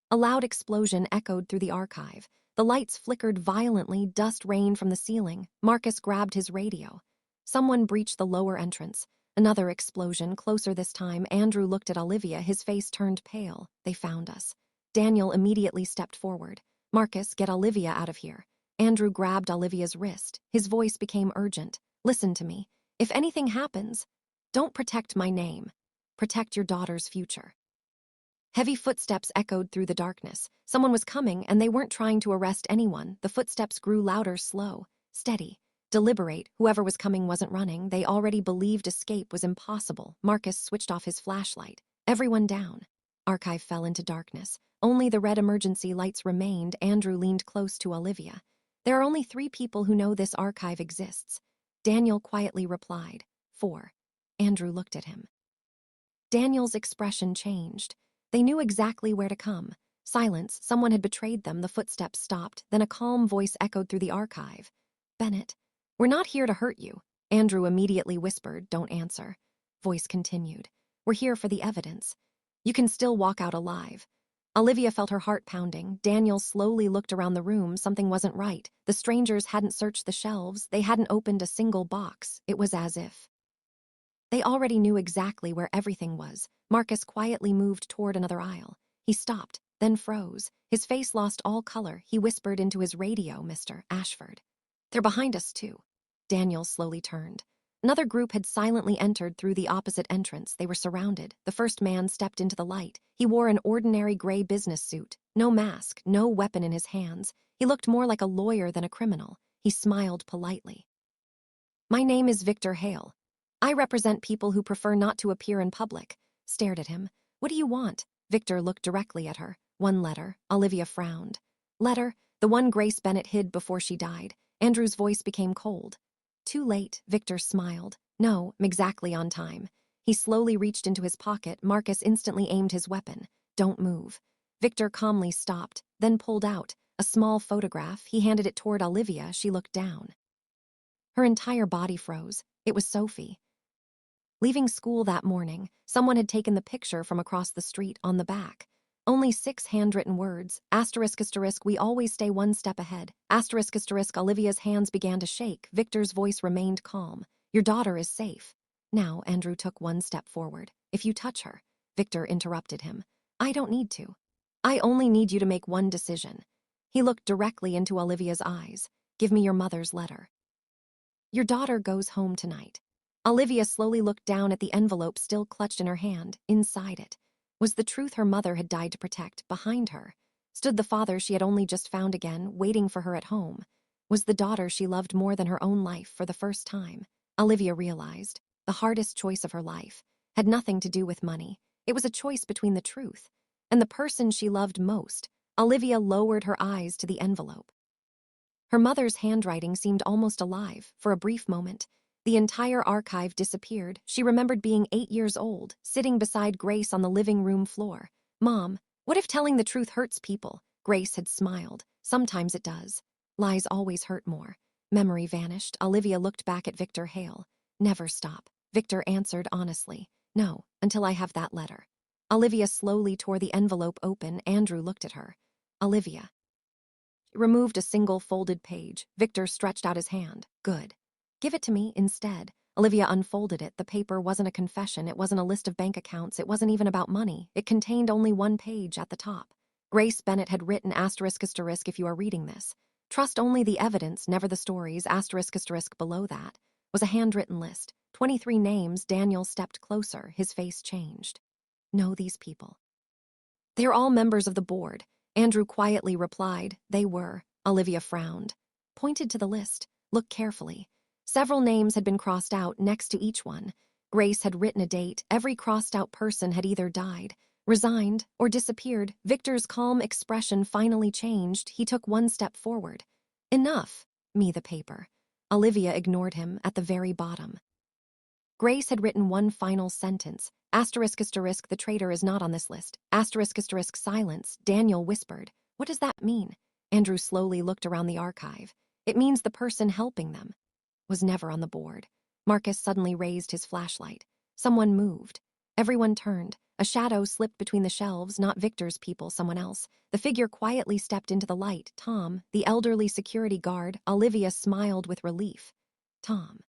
[SPEAKER 1] A loud explosion echoed through the archive. The lights flickered violently, dust rained from the ceiling. Marcus grabbed his radio. Someone breached the lower entrance. Another explosion, closer this time. Andrew looked at Olivia, his face turned pale. "They found us." Daniel immediately stepped forward. "Marcus, get Olivia out of here." Andrew grabbed Olivia's wrist. His voice became urgent. "Listen to me. If anything happens, don't protect my name. Protect your daughter's future." Heavy footsteps echoed through the darkness. Someone was coming, and they weren't trying to arrest anyone. The footsteps grew louder, slow, steady, deliberate. Whoever was coming wasn't running. They already believed escape was impossible. Marcus switched off his flashlight. "Everyone down." Archive fell into darkness. Only the red emergency lights remained. Andrew leaned close to Olivia. "There are only 3 people who know this archive exists." Daniel quietly replied, "4." Andrew looked at him. Daniel's expression changed. They knew exactly where to come. Silence. Someone had betrayed them. The footsteps stopped. Then a calm voice echoed through the archive. "Bennett, we're not here to hurt you." Andrew immediately whispered, "Don't answer." Voice continued, "We're here for the evidence. You can still walk out alive." Olivia felt her heart pounding. Daniel slowly looked around the room. Something wasn't right. The strangers hadn't searched the shelves. They hadn't opened a single box. It was as if they already knew exactly where everything was. Marcus quietly moved toward another aisle. He stopped, then froze. His face lost all color. He whispered into his radio, "Mr. Ashford. They're behind us, too." Daniel slowly turned. Another group had silently entered through the opposite entrance. They were surrounded. The first man stepped into the light. He wore an ordinary gray business suit. No mask, no weapon in his hands. He looked more like a lawyer than a criminal. He smiled politely. "My name is Victor Hale. I represent people who prefer not to appear in public." Stared at him. "What do you want?" Victor looked directly at her. "One letter." Olivia frowned. "Letter? The one Grace Bennett hid before she died." Andrew's voice became cold. "Too late," Victor smiled. "No, I'm exactly on time." He slowly reached into his pocket. Marcus instantly aimed his weapon. "Don't move." Victor calmly stopped, then pulled out a small photograph. He handed it toward Olivia. She looked down. Her entire body froze. It was Sophie. Leaving school that morning, someone had taken the picture from across the street. On the back, only 6 handwritten words. Asterisk asterisk, "We always stay one step ahead." Asterisk asterisk. Olivia's hands began to shake. Victor's voice remained calm. "Your daughter is safe." Now Andrew took one step forward. "If you touch her," Victor interrupted him. "I don't need to. I only need you to make one decision." He looked directly into Olivia's eyes. "Give me your mother's letter." "Your daughter goes home tonight." Olivia slowly looked down at the envelope still clutched in her hand. Inside it was the truth her mother had died to protect. Behind her stood the father she had only just found again, waiting for her at home. Was the daughter she loved more than her own life for the first time. Olivia realized the hardest choice of her life had nothing to do with money. It was a choice between the truth and the person she loved most. Olivia lowered her eyes to the envelope. Her mother's handwriting seemed almost alive. For a brief moment, the entire archive disappeared. She remembered being 8 years old, sitting beside Grace on the living room floor. "Mom, what if telling the truth hurts people?" Grace had smiled. "Sometimes it does. Lies always hurt more." Memory vanished. Olivia looked back at Victor Hale. "Never stop." Victor answered honestly. "No, until I have that letter." Olivia slowly tore the envelope open. Andrew looked at her. "Olivia." She removed a single folded page. Victor stretched out his hand. "Good. Give it to me instead." Olivia unfolded it. The paper wasn't a confession. It wasn't a list of bank accounts. It wasn't even about money. It contained only one page at the top. Grace Bennett had written asterisk asterisk, "If you are reading this, trust only the evidence, never the stories." Asterisk asterisk below that was a handwritten list. 23 names. Daniel stepped closer. His face changed. "Know these people?" "They're all members of the board." Andrew quietly replied. "They were." Olivia frowned. Pointed to the list. "Look carefully." Several names had been crossed out next to each one. Grace had written a date. Every crossed-out person had either died, resigned, or disappeared. Victor's calm expression finally changed. He took one step forward. "Enough." "Me the paper." Olivia ignored him. At the very bottom, Grace had written one final sentence. Asterisk asterisk, "The traitor is not on this list." Asterisk asterisk, silence. Daniel whispered. "What does that mean?" Andrew slowly looked around the archive. "It means the person helping them was never on the board." Marcus suddenly raised his flashlight. Someone moved. Everyone turned. A shadow slipped between the shelves. Not Victor's people, someone else. The figure quietly stepped into the light. Tom, the elderly security guard. Olivia smiled with relief. "Tom.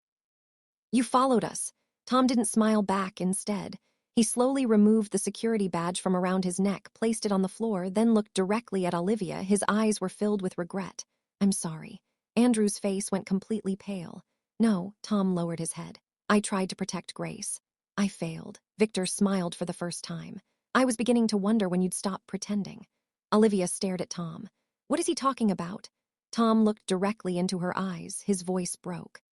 [SPEAKER 1] You followed us." Tom didn't smile back. Instead, he slowly removed the security badge from around his neck, placed it on the floor, then looked directly at Olivia. His eyes were filled with regret. "I'm sorry." Andrew's face went completely pale. "No," Tom lowered his head. "I tried to protect Grace. I failed." Victor smiled for the first time. "I was beginning to wonder when you'd stop pretending." Olivia stared at Tom. "What is he talking about?" Tom looked directly into her eyes. His voice broke.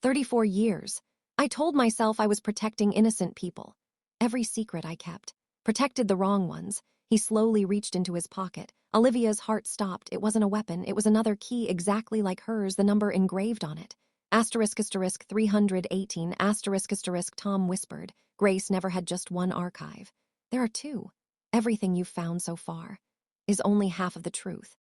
[SPEAKER 1] 34 years. I told myself I was protecting innocent people. Every secret I kept. Protected the wrong ones." He slowly reached into his pocket. Olivia's heart stopped. It wasn't a weapon. It was another key exactly like hers, the number engraved on it. Asterisk asterisk 318. Asterisk asterisk, Tom whispered. "Grace never had just one archive. There are 2. Everything you've found so far is only half of the truth."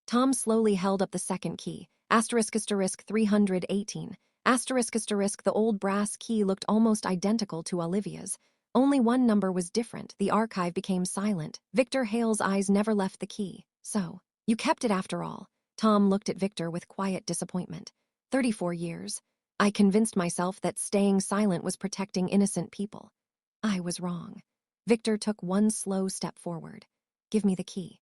[SPEAKER 1] Tom slowly held up the second key. Asterisk asterisk 318. Asterisk asterisk, the old brass key looked almost identical to Olivia's. Only one number was different. The archive became silent. Victor Hale's eyes never left the key. "So, you kept it after all." Tom looked at Victor with quiet disappointment. 34 years. I convinced myself that staying silent was protecting innocent people. I was wrong. Victor took one slow step forward. Give me the key.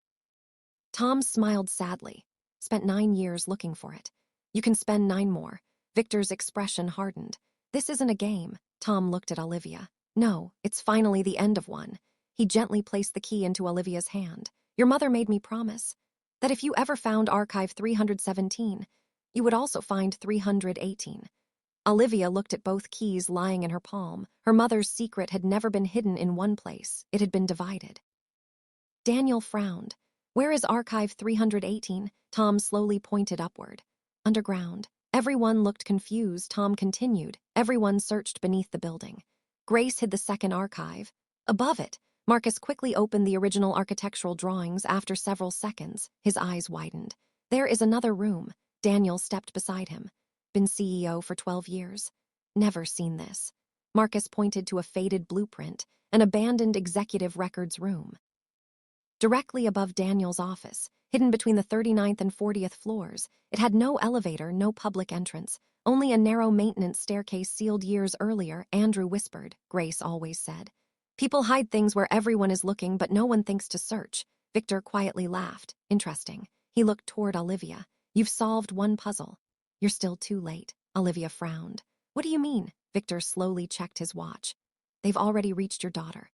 [SPEAKER 1] Tom smiled sadly. Spent 9 years looking for it. You can spend 9 more. Victor's expression hardened. This isn't a game. Tom looked at Olivia. No, it's finally the end of one. He gently placed the key into Olivia's hand. Your mother made me promise that if you ever found Archive 317, you would also find 318. Olivia looked at both keys lying in her palm. Her mother's secret had never been hidden in one place. It had been divided. Daniel frowned. Where is Archive 318? Tom slowly pointed upward. Underground. Everyone looked confused. Tom continued. Everyone searched beneath the building. Grace hid the second archive. Above it, Marcus quickly opened the original architectural drawings. After several seconds, his eyes widened. There is another room. Daniel stepped beside him. Been CEO for 12 years. Never seen this. Marcus pointed to a faded blueprint, an abandoned executive records room. Directly above Daniel's office, hidden between the 39th and 40th floors, it had no elevator, no public entrance, only a narrow maintenance staircase sealed years earlier. Andrew whispered, Grace always said. People hide things where everyone is looking, but no one thinks to search. Victor quietly laughed. Interesting. He looked toward Olivia. You've solved one puzzle. You're still too late. Olivia frowned. What do you mean? Victor slowly checked his watch. They've already reached your daughter.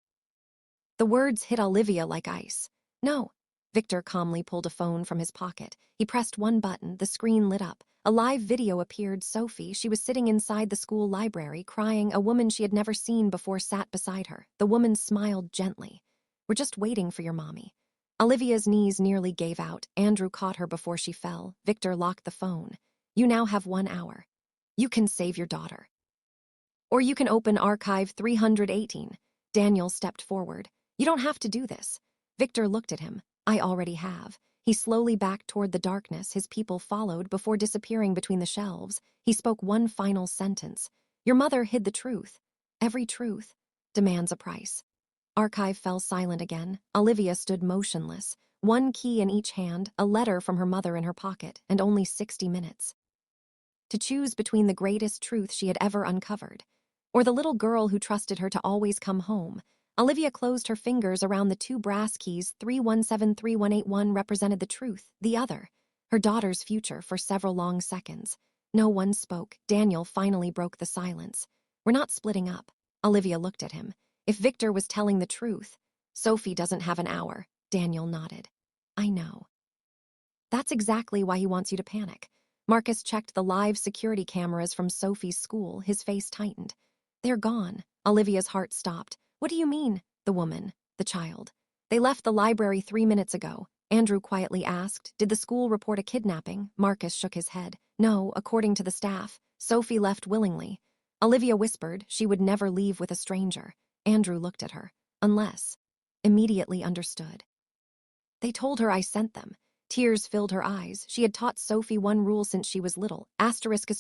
[SPEAKER 1] The words hit Olivia like ice. No. Victor calmly pulled a phone from his pocket. He pressed one button, the screen lit up. A live video appeared. Sophie, she was sitting inside the school library, crying. A woman she had never seen before sat beside her. The woman smiled gently. We're just waiting for your mommy. Olivia's knees nearly gave out. Andrew caught her before she fell. Victor locked the phone. You now have 1 hour. You can save your daughter. Or you can open Archive 318. Daniel stepped forward. You don't have to do this. Victor looked at him. I already have. He slowly backed toward the darkness. His people followed before disappearing between the shelves. He spoke one final sentence. Your mother hid the truth. Every truth demands a price. Archive fell silent again. Olivia stood motionless, one key in each hand, a letter from her mother in her pocket, and only 60 minutes. To choose between the greatest truth she had ever uncovered, or the little girl who trusted her to always come home. Olivia closed her fingers around the 2 brass keys. 3173181 represented the truth, the other, her daughter's future. For several long seconds, no one spoke. Daniel finally broke the silence. We're not splitting up. Olivia looked at him. If Victor was telling the truth, Sophie doesn't have an hour. Daniel nodded. I know. That's exactly why he wants you to panic. Marcus checked the live security cameras from Sophie's school. His face tightened. They're gone. Olivia's heart stopped. What do you mean? The woman, the child. They left the library 3 minutes ago. Andrew quietly asked, did the school report a kidnapping? Marcus shook his head. No, according to the staff. Sophie left willingly. Olivia whispered she would never leave with a stranger. Andrew looked at her. Unless. Immediately understood. They told her I sent them. Tears filled her eyes. She had taught Sophie one rule since she was little. Asterisk.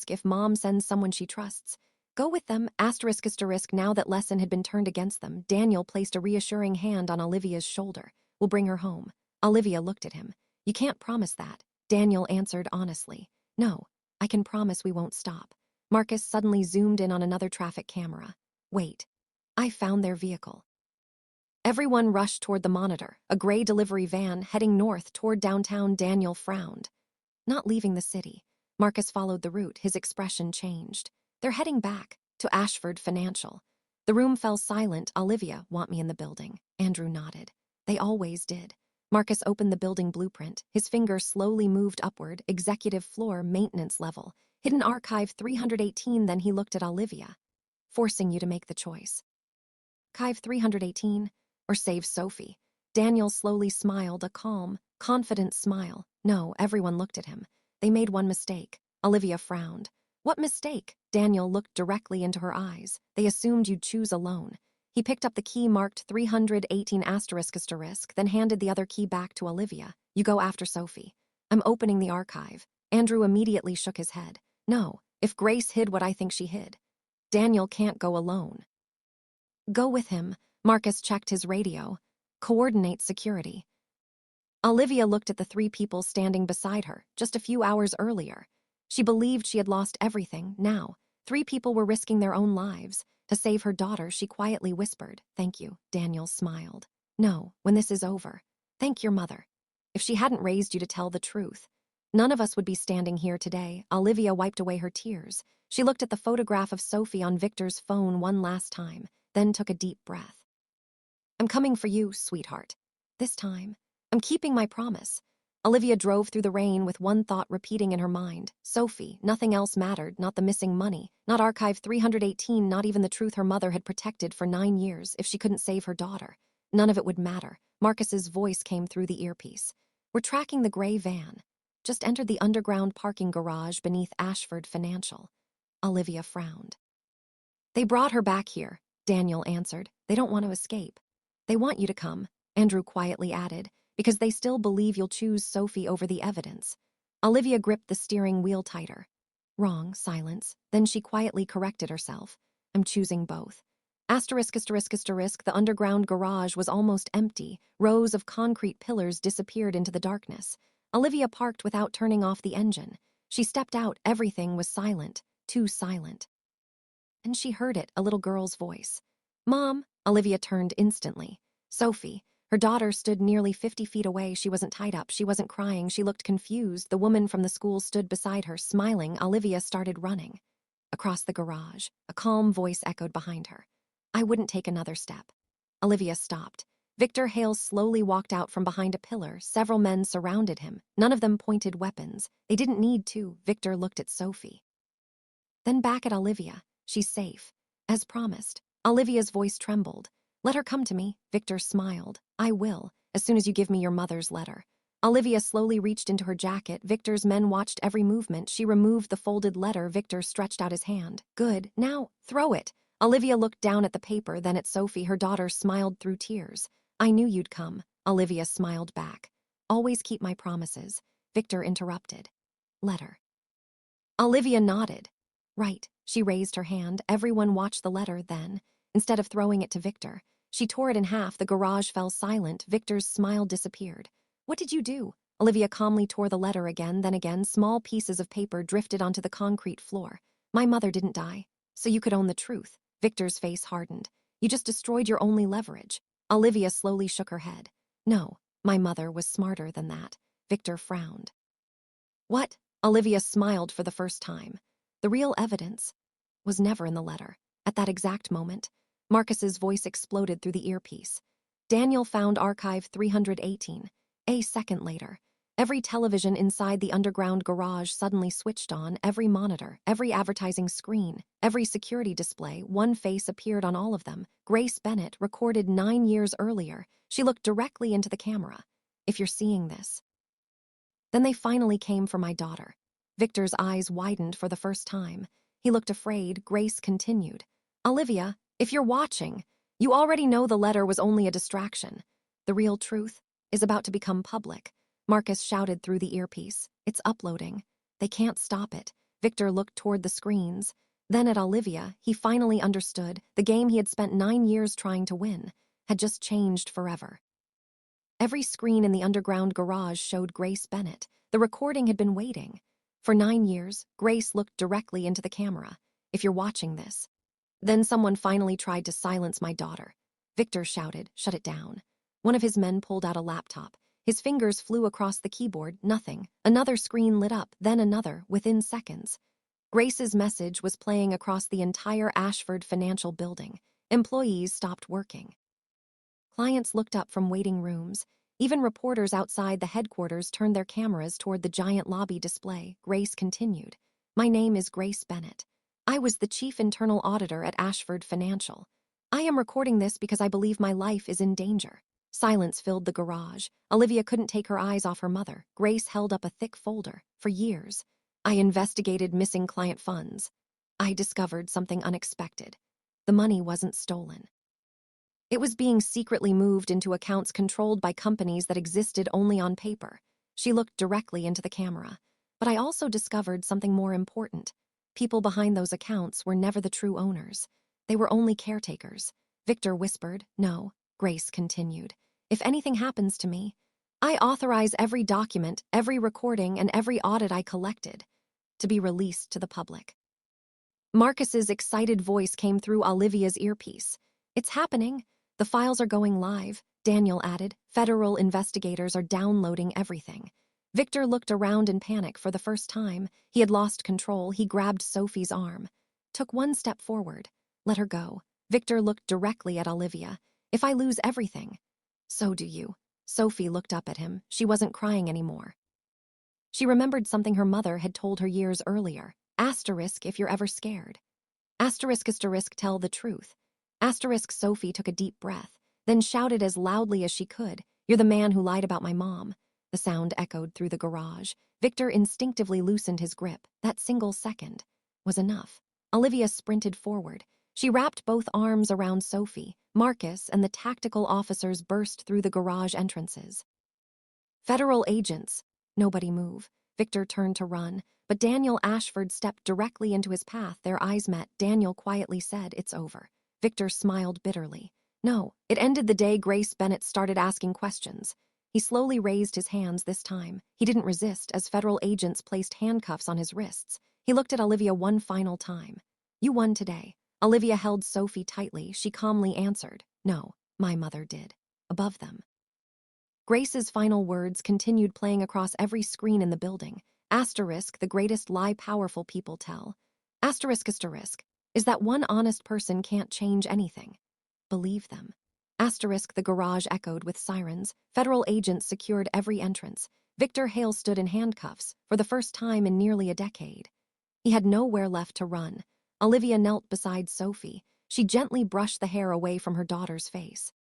[SPEAKER 1] If mom sends someone she trusts, go with them. Asterisk. Now that lesson had been turned against them, Daniel placed a reassuring hand on Olivia's shoulder. We'll bring her home. Olivia looked at him. You can't promise that. Daniel answered honestly. No, I can promise we won't stop. Marcus suddenly zoomed in on another traffic camera. Wait. I found their vehicle. Everyone rushed toward the monitor, a gray delivery van heading north toward downtown. Daniel frowned. Not leaving the city. Marcus followed the route. His expression changed. They're heading back to Ashford Financial. The room fell silent. Olivia, want me in the building? Andrew nodded. They always did. Marcus opened the building blueprint. His finger slowly moved upward. Executive floor, maintenance level. Hidden Archive 318. Then he looked at Olivia. Forcing you to make the choice. Archive 318 or save Sophie. Daniel slowly smiled, a calm, confident smile. No, everyone looked at him. They made one mistake. Olivia frowned. What mistake? Daniel looked directly into her eyes. They assumed you'd choose alone. He picked up the key marked 318 asterisk, then handed the other key back to Olivia. You go after Sophie. I'm opening the archive. Andrew immediately shook his head. No, if Grace hid what I think she hid. Daniel can't go alone. Go with him. Marcus checked his radio. Coordinate security. Olivia looked at the 3 people standing beside her just a few hours earlier. She believed she had lost everything. Now, 3 people were risking their own lives. To save her daughter, she quietly whispered, "Thank you." Daniel smiled. "No, when this is over. Thank your mother. If she hadn't raised you to tell the truth, none of us would be standing here today." Olivia wiped away her tears. She looked at the photograph of Sophie on Victor's phone one last time, then took a deep breath. "I'm coming for you, sweetheart. This time, I'm keeping my promise." Olivia drove through the rain with one thought repeating in her mind. Sophie, nothing else mattered, not the missing money, not Archive 318, not even the truth her mother had protected for 9 years. If she couldn't save her daughter, none of it would matter. Marcus's voice came through the earpiece. "We're tracking the gray van. Just entered the underground parking garage beneath Ashford Financial." Olivia frowned. "They brought her back here," Daniel answered. "They don't want to escape." "They want you to come," Andrew quietly added, "because they still believe you'll choose Sophie over the evidence." Olivia gripped the steering wheel tighter. Wrong, silence. Then she quietly corrected herself. "I'm choosing both." Asterisk, asterisk, asterisk, the underground garage was almost empty. Rows of concrete pillars disappeared into the darkness. Olivia parked without turning off the engine. She stepped out. Everything was silent, too silent. And she heard it, a little girl's voice. "Mom!" Olivia turned instantly. Sophie. Her daughter stood nearly 50 feet away. She wasn't tied up. She wasn't crying. She looked confused. The woman from the school stood beside her, smiling. Olivia started running. Across the garage, a calm voice echoed behind her. "I wouldn't take another step." Olivia stopped. Victor Hale slowly walked out from behind a pillar. Several men surrounded him. None of them pointed weapons. They didn't need to. Victor looked at Sophie. Then back at Olivia. "She's safe." As promised. Olivia's voice trembled. "Let her come to me." Victor smiled. "I will, as soon as you give me your mother's letter." Olivia slowly reached into her jacket. Victor's men watched every movement. She removed the folded letter. Victor stretched out his hand. "Good. Now, throw it." Olivia looked down at the paper, then at Sophie. Her daughter smiled through tears. "I knew you'd come." Olivia smiled back. "Always keep my promises." Victor interrupted. "Letter." Olivia nodded. "Right." She raised her hand. Everyone watched the letter. Then, instead of throwing it to Victor, she tore it in half. The garage fell silent. Victor's smile disappeared. "What did you do?" Olivia calmly tore the letter again, then again. Small pieces of paper drifted onto the concrete floor. "My mother didn't die, so you could own the truth." Victor's face hardened. "You just destroyed your only leverage." Olivia slowly shook her head. "No, my mother was smarter than that." Victor frowned. "What?" Olivia smiled for the first time. "The real evidence was never in the letter." At that exact moment, Marcus's voice exploded through the earpiece. "Daniel found Archive 318. A second later, every television inside the underground garage suddenly switched on. Every monitor, every advertising screen, every security display. One face appeared on all of them. Grace Bennett, recorded 9 years earlier. She looked directly into the camera. "If you're seeing this, then they finally came for my daughter." Victor's eyes widened for the first time. He looked afraid. Grace continued. "Olivia, if you're watching, you already know the letter was only a distraction. The real truth is about to become public." Marcus shouted through the earpiece. "It's uploading. They can't stop it." Victor looked toward the screens. Then at Olivia. He finally understood. The game he had spent 9 years trying to win had just changed forever. Every screen in the underground garage showed Grace Bennett. The recording had been waiting. For 9 years, Grace looked directly into the camera. "If you're watching this." Then someone finally tried to silence my daughter. Victor shouted, "Shut it down." One of his men pulled out a laptop. His fingers flew across the keyboard. Nothing. Another screen lit up, then another, within seconds. Grace's message was playing across the entire Ashford Financial building. Employees stopped working. Clients looked up from waiting rooms. Even reporters outside the headquarters turned their cameras toward the giant lobby display. Grace continued. "My name is Grace Bennett. I was the chief internal auditor at Ashford Financial. I am recording this because I believe my life is in danger." Silence filled the garage. Olivia couldn't take her eyes off her mother. Grace held up a thick folder. "For years, I investigated missing client funds. I discovered something unexpected. The money wasn't stolen. It was being secretly moved into accounts controlled by companies that existed only on paper." She looked directly into the camera. "But I also discovered something more important. People behind those accounts were never the true owners. They were only caretakers." Victor whispered. "No," Grace continued. "If anything happens to me, I authorize every document, every recording, and every audit I collected to be released to the public." Marcus's excited voice came through Olivia's earpiece. It's happening. The files are going live, Daniel added. Federal investigators are downloading everything. Victor looked around in panic for the first time. He had lost control. He grabbed Sophie's arm. Took one step forward. Let her go. Victor looked directly at Olivia. If I lose everything. So do you. Sophie looked up at him. She wasn't crying anymore. She remembered something her mother had told her years earlier. Asterisk if you're ever scared. Asterisk tell the truth. Asterisk Sophie took a deep breath, then shouted as loudly as she could, You're the man who lied about my mom. The sound echoed through the garage. Victor instinctively loosened his grip. That single second was enough. Olivia sprinted forward. She wrapped both arms around Sophie. Marcus and the tactical officers burst through the garage entrances. Federal agents. Nobody move. Victor turned to run, but Daniel Ashford stepped directly into his path. Their eyes met. Daniel quietly said, It's over. Victor smiled bitterly. No, it ended the day Grace Bennett started asking questions. He slowly raised his hands this time. He didn't resist as federal agents placed handcuffs on his wrists. He looked at Olivia one final time. You won today. Olivia held Sophie tightly. She calmly answered, No, my mother did. Above them. Grace's final words continued playing across every screen in the building. Asterisk, the greatest lie powerful people tell. Asterisk is that one honest person can't change anything. Believe them. Asterisk, the garage echoed with sirens. Federal agents secured every entrance. Victor Hale stood in handcuffs for the first time in nearly a decade. He had nowhere left to run. Olivia knelt beside Sophie. She gently brushed the hair away from her daughter's face.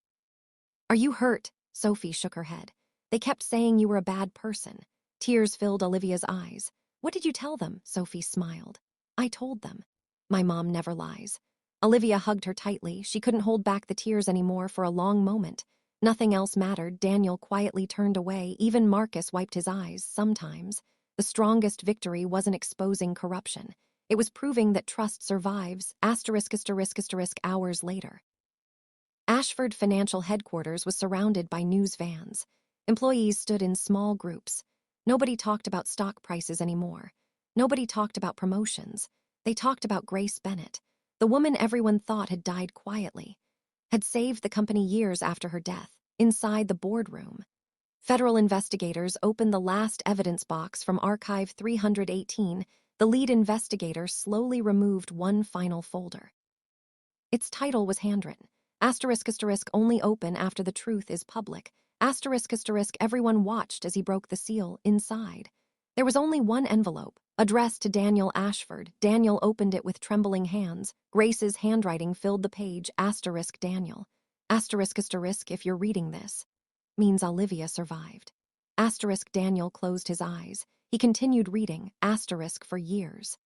[SPEAKER 1] Are you hurt? Sophie shook her head. They kept saying you were a bad person. Tears filled Olivia's eyes. What did you tell them? Sophie smiled. I told them. My mom never lies. Olivia hugged her tightly. She couldn't hold back the tears anymore for a long moment. Nothing else mattered. Daniel quietly turned away. Even Marcus wiped his eyes, sometimes. The strongest victory wasn't exposing corruption. It was proving that trust survives, hours later. Ashford Financial headquarters was surrounded by news vans. Employees stood in small groups. Nobody talked about stock prices anymore. Nobody talked about promotions. They talked about Grace Bennett, the woman everyone thought had died quietly, had saved the company years after her death, inside the boardroom. Federal investigators opened the last evidence box from Archive 318. The lead investigator slowly removed one final folder. Its title was handwritten. Asterisk only open after the truth is public. Asterisk everyone watched as he broke the seal inside. There was only one envelope, addressed to Daniel Ashford. Daniel opened it with trembling hands. Grace's handwriting filled the page. Asterisk Daniel. Asterisk if you're reading this. Means Olivia survived. Asterisk Daniel closed his eyes. He continued reading. Asterisk for years.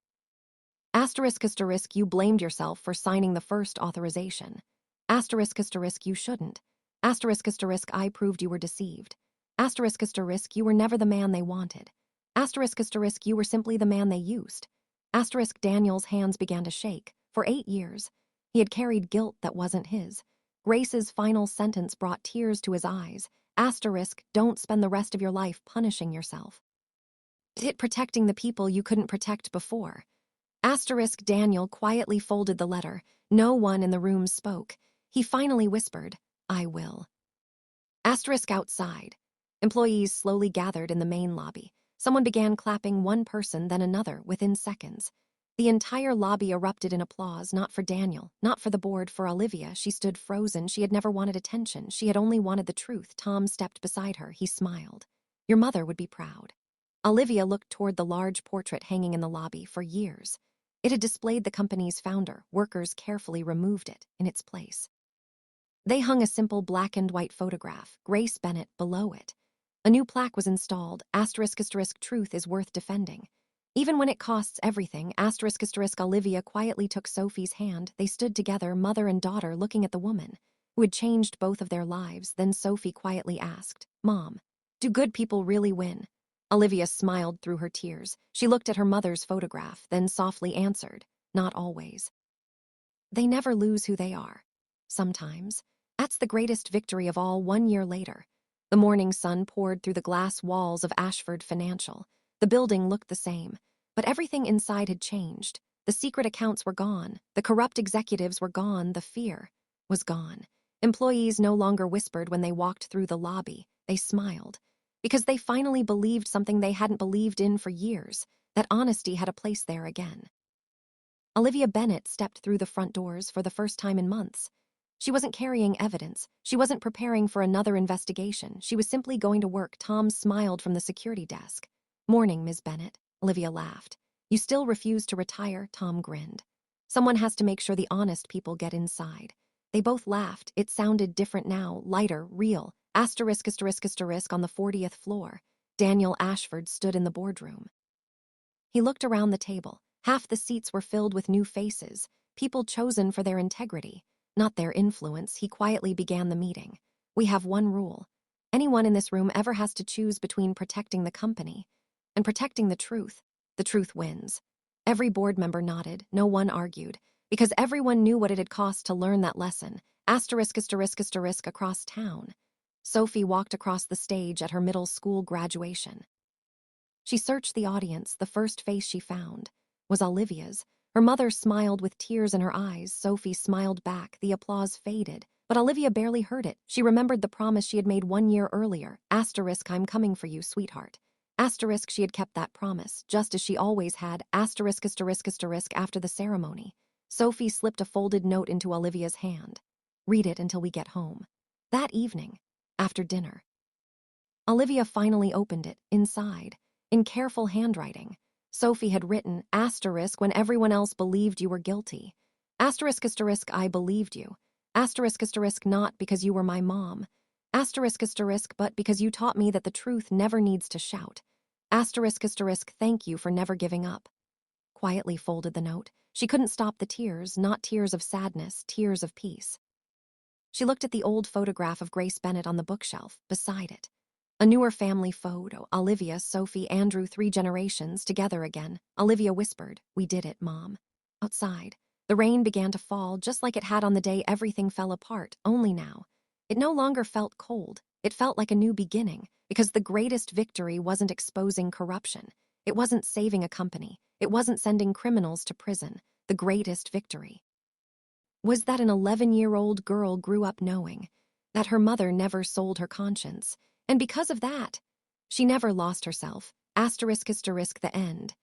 [SPEAKER 1] Asterisk you blamed yourself for signing the first authorization. Asterisk you shouldn't. Asterisk I proved you were deceived. Asterisk you were never the man they wanted. Asterisk you were simply the man they used. Asterisk Daniel's hands began to shake. For 8 years, he had carried guilt that wasn't his. Grace's final sentence brought tears to his eyes. Asterisk, don't spend the rest of your life punishing yourself. It protecting the people you couldn't protect before. Asterisk Daniel quietly folded the letter. No one in the room spoke. He finally whispered, I will. Asterisk outside. Employees slowly gathered in the main lobby. Someone began clapping, one person, then another, within seconds. The entire lobby erupted in applause, not for Daniel, not for the board, for Olivia. She stood frozen. She had never wanted attention. She had only wanted the truth. Tom stepped beside her. He smiled. Your mother would be proud. Olivia looked toward the large portrait hanging in the lobby. For years, it had displayed the company's founder. Workers carefully removed it in its place. They hung a simple black and white photograph, Grace Bennett, below it. A new plaque was installed. Asterisk truth is worth defending. Even when it costs everything. Asterisk Olivia quietly took Sophie's hand. They stood together, mother and daughter, looking at the woman who had changed both of their lives. Then Sophie quietly asked, Mom, do good people really win? Olivia smiled through her tears. She looked at her mother's photograph, then softly answered, Not always. They never lose who they are. Sometimes. That's the greatest victory of all. 1 year later, the morning sun poured through the glass walls of Ashford Financial. The building looked the same, but everything inside had changed. The secret accounts were gone. The corrupt executives were gone. The fear was gone. Employees no longer whispered when they walked through the lobby. They smiled. Because they finally believed something they hadn't believed in for years, that honesty had a place there again. Olivia Bennett stepped through the front doors for the first time in months. She wasn't carrying evidence. She wasn't preparing for another investigation. She was simply going to work. Tom smiled from the security desk. "Morning, Ms. Bennett." Olivia laughed. "You still refuse to retire?" Tom grinned. "Someone has to make sure the honest people get inside." They both laughed. It sounded different now, lighter, real. Asterisk, asterisk, asterisk on the 40th floor. Daniel Ashford stood in the boardroom. He looked around the table. Half the seats were filled with new faces, people chosen for their integrity, not their influence. He quietly began the meeting. "We have one rule. Anyone in this room ever has to choose between protecting the company and protecting the truth. The truth wins." Every board member nodded. No one argued, because everyone knew what it had cost to learn that lesson. Asterisk, asterisk, asterisk across town. Sophie walked across the stage at her middle school graduation. She searched the audience. The first face she found was Olivia's. Her mother smiled with tears in her eyes. Sophie smiled back. The applause faded, but Olivia barely heard it. She remembered the promise she had made 1 year earlier. Asterisk, "I'm coming for you, sweetheart." Asterisk, she had kept that promise, just as she always had. Asterisk, asterisk, asterisk after the ceremony. Sophie slipped a folded note into Olivia's hand. "Read it until we get home." That evening, after dinner, Olivia finally opened it. Inside, in careful handwriting, Sophie had written, asterisk, "When everyone else believed you were guilty." Asterisk, asterisk, "I believed you." Asterisk, asterisk, "Not because you were my mom." Asterisk, asterisk, "But because you taught me that the truth never needs to shout." Asterisk, asterisk, "Thank you for never giving up." Quietly folded the note. She couldn't stop the tears, not tears of sadness, tears of peace. She looked at the old photograph of Grace Bennett on the bookshelf, beside it. A newer family photo, Olivia, Sophie, Andrew, 3 generations, together again. Olivia whispered, "We did it, Mom." Outside, the rain began to fall, just like it had on the day everything fell apart, only now. It no longer felt cold. It felt like a new beginning, because the greatest victory wasn't exposing corruption. It wasn't saving a company. It wasn't sending criminals to prison. The greatest victory was that an 11-year-old girl grew up knowing that her mother never sold her conscience. And because of that, she never lost herself. Asterisk, asterisk, the end.